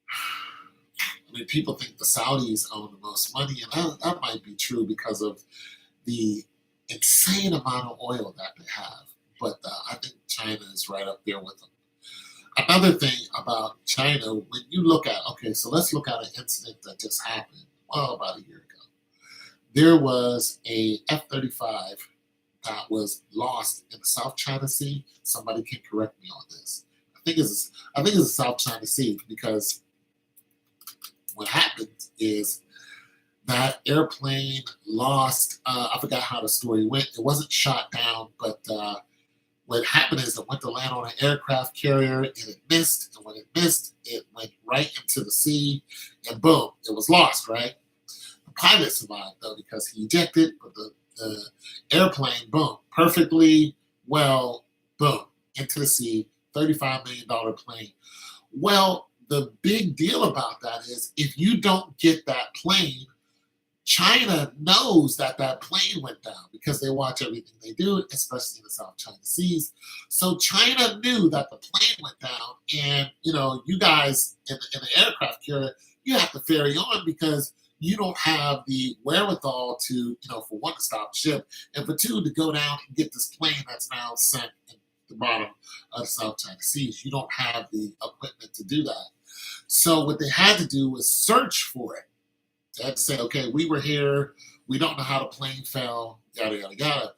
I mean, people think the Saudis own the most money, and that might be true because of the insane amount of oil that they have. But I think China is right up there with them. Another thing about China, when you look at, okay, so let's look at an incident that just happened, about a year ago. There was a F-35 that was lost in the South China Sea. Somebody can correct me on this. I think it's the South China Sea because what happened is that airplane lost. I forgot how the story went. It wasn't shot down, but what happened is it went to land on an aircraft carrier and it missed. And when it missed, it went right into the sea, and boom, it was lost. Right. The pilot survived though because he ejected, but the airplane, boom, perfectly well, boom, into the sea, $35 million plane. Well, the big deal about that is if you don't get that plane, China knows that plane went down because they watch everything they do, especially in the South China Seas. So China knew that the plane went down, and you guys in the aircraft carrier, you have to ferry on because you don't have the wherewithal to, for one, to stop the ship, and for two, to go down and get this plane that's now sunk in the bottom of the South China Seas. You don't have the equipment to do that. So what they had to do was search for it. They had to say, okay, we were here, we don't know how the plane fell, yada, yada, yada.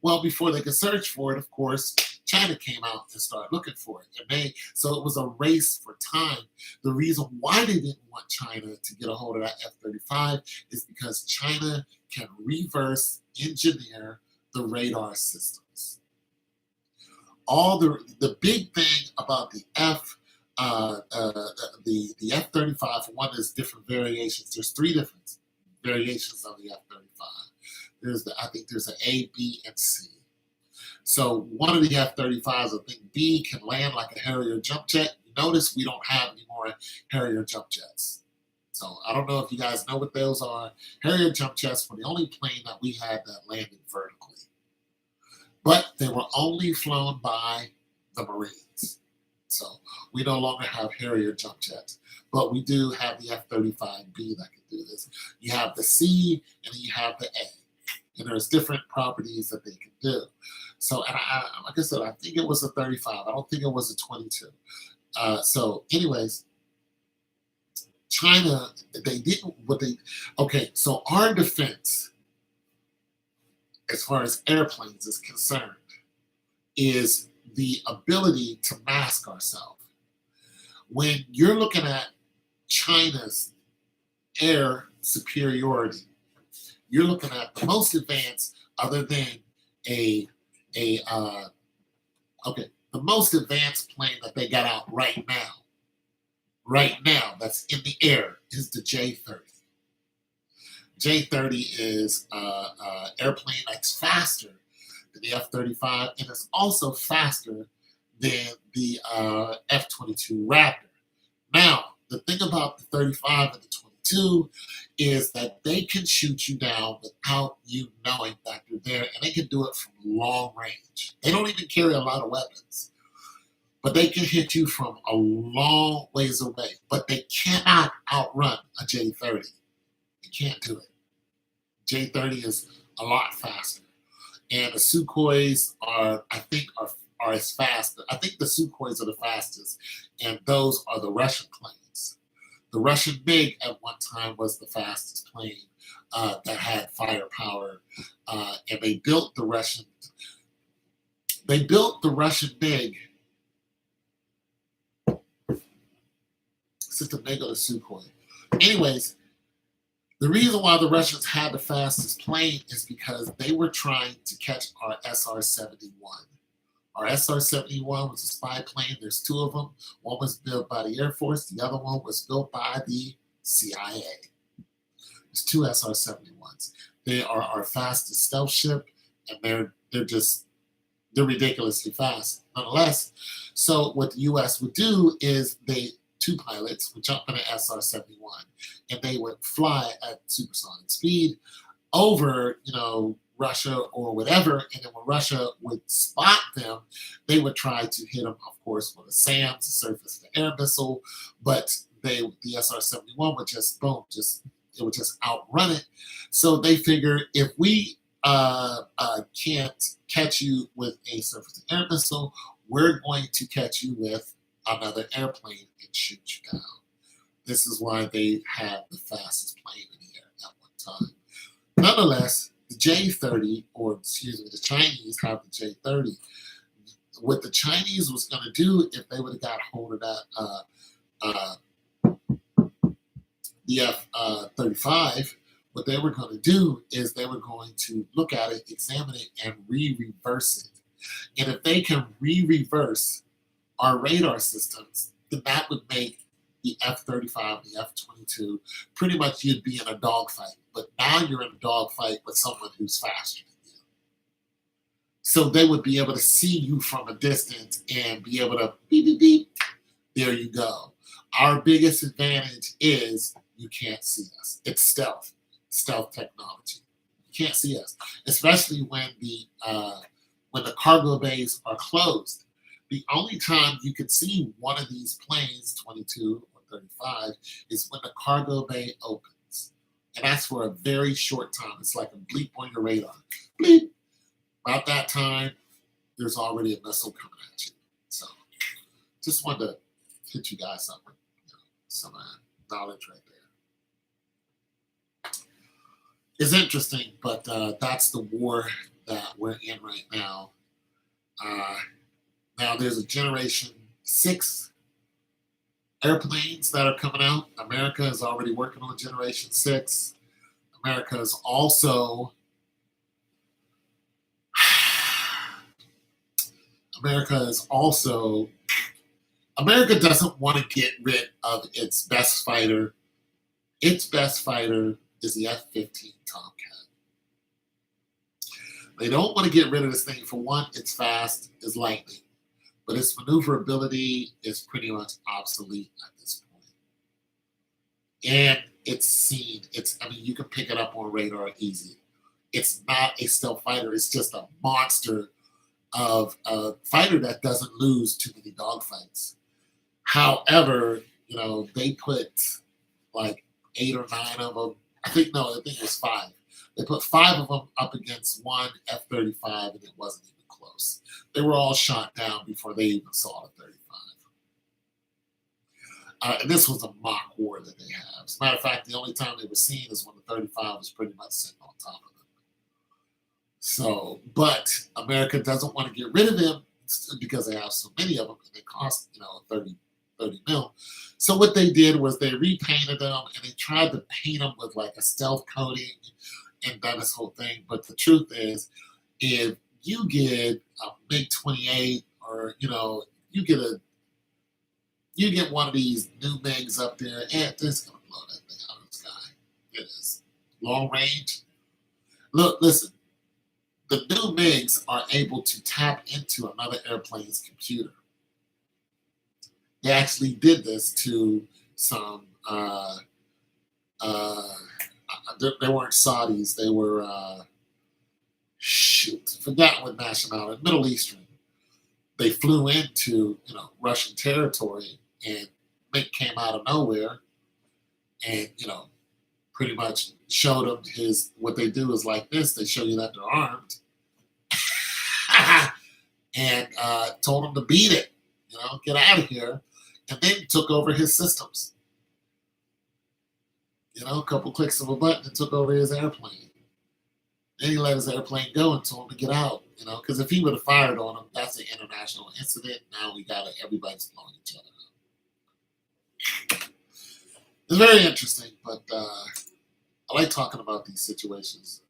Well, before they could search for it, of course, China came out and started looking for it. So it was a race for time. The reason why they didn't want China to get a hold of that F-35 is because China can reverse engineer the radar systems. All the big thing about the the F-35, for one, is different variations. There's three different variations of the F-35. I think there's an A, B, and C. So one of the F-35s, I think B, can land like a Harrier jump jet. You notice we don't have any more Harrier jump jets. So I don't know if you guys know what those are. Harrier jump jets were the only plane that we had that landed vertically. But they were only flown by the Marines. So we no longer have Harrier jump jets, but we do have the F-35B that can do this. You have the C and you have the A, and there's different properties that they can do. So, and like I said, I think it was a 35. I don't think it was a 22. So, anyways, China, they didn't okay. So our defense, as far as airplanes is concerned, is the ability to mask ourselves. When you're looking at China's air superiority, you're looking at the most advanced, other than the most advanced plane that they got out right now that's in the air is the J-30. J-30 is an airplane that's faster than the F-35, and it's also faster than the F-22 Raptor. Now, the thing about the 35 and the 22 is that they can shoot you down without you knowing that you're there, and they can do it from long range. They don't even carry a lot of weapons, but they can hit you from a long ways away. But they cannot outrun a J-30. They can't do it. J-30 is a lot faster. And the Sukhois are are as fast. I think the Sukhois are the fastest, and those are the Russian planes. The Russian MiG at one time was the fastest plane that had firepower, and they built the Russian MiG. It's the MiG or the Sukhoi. Anyways, the reason why the Russians had the fastest plane is because they were trying to catch our SR-71. Our SR-71 was a spy plane. There's two of them. One was built by the Air Force. The other one was built by the CIA. There's two SR-71s. They are our fastest stealth ship, and they're ridiculously fast, nonetheless. So what the U.S. would do is two pilots would jump in an SR-71, and they would fly at supersonic speed over, Russia or whatever, and then when Russia would spot them, they would try to hit them, of course, with a SAM, to surface-to-air missile, but the SR-71 would just outrun it. So they figure if we can't catch you with a surface-to-air missile, we're going to catch you with another airplane and shoot you down. This is why they had the fastest plane in the air at one time. Nonetheless, the J-30, the Chinese have the J-30. What the Chinese was going to do if they would have got hold of that the F-35, what they were going to do is they were going to look at it, examine it, and reverse it. And if they can reverse our radar systems, then that would make the F-35, the F-22, pretty much you'd be in a dogfight. But now you're in a dogfight with someone who's faster than you. So they would be able to see you from a distance and be able to beep, beep, beep. There you go. Our biggest advantage is you can't see us. It's stealth technology. You can't see us, especially when the cargo bays are closed. The only time you could see one of these planes, 22 or 35, is when the cargo bay opens. And that's for a very short time. It's like a bleep on your radar. Bleep. About that time, there's already a missile coming at you. So just wanted to hit you guys up with some knowledge right there. It's interesting, but that's the war that we're in right now. Now there's a Generation 6 airplanes that are coming out. America is already working on Generation 6. America doesn't want to get rid of its best fighter. Its best fighter is the F-15 Tomcat. They don't want to get rid of this thing. For one, it's fast, it's lightning, but its maneuverability is pretty much obsolete at this point. And it's seen. You can pick it up on radar easy. It's not a stealth fighter. It's just a monster of a fighter that doesn't lose too many dogfights. However, they put like 8 or 9 of them. I think it was 5. They put 5 of them up against one F-35, and it wasn't even close. They were all shot down before they even saw the 35. And this was a mock war that they have. As a matter of fact, the only time they were seen is when the 35 was pretty much sitting on top of them. So, but America doesn't want to get rid of them because they have so many of them, and they cost 30 mil. So what they did was they repainted them, and they tried to paint them with like a stealth coating and done this whole thing. But the truth is, if you get a MiG-28 or you get one of these new MiGs up there, and it's gonna blow that thing out of the sky. It is long range. Look, listen. The new MiGs are able to tap into another airplane's computer. They actually did this to some. They weren't Saudis. They were forgot what nationality. Middle Eastern. They flew into Russian territory, and Mick came out of nowhere, and pretty much showed them what they do is like this. They show you that they're armed, and told him to beat it, get out of here, and then took over his systems. A couple clicks of a button and took over his airplane. Then he let his airplane go and told him to get out, because if he would have fired on him, that's an international incident. Now everybody's blowing each other up. It's very interesting, but I like talking about these situations.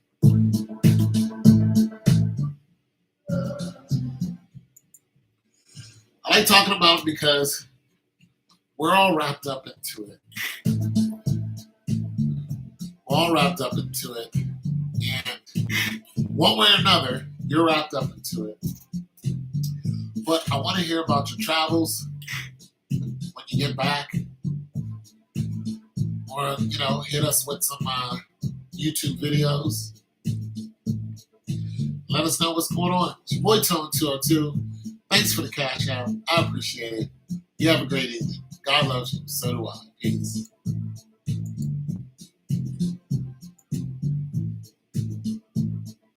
I like talking about it because we're all wrapped up into it. We're all wrapped up into it. And one way or another, you're wrapped up into it. But I want to hear about your travels when you get back. Or, hit us with some YouTube videos. Let us know what's going on. It's your boy Tone 202. Thanks for the cash out. I appreciate it. You have a great evening. God loves you. So do I. Peace.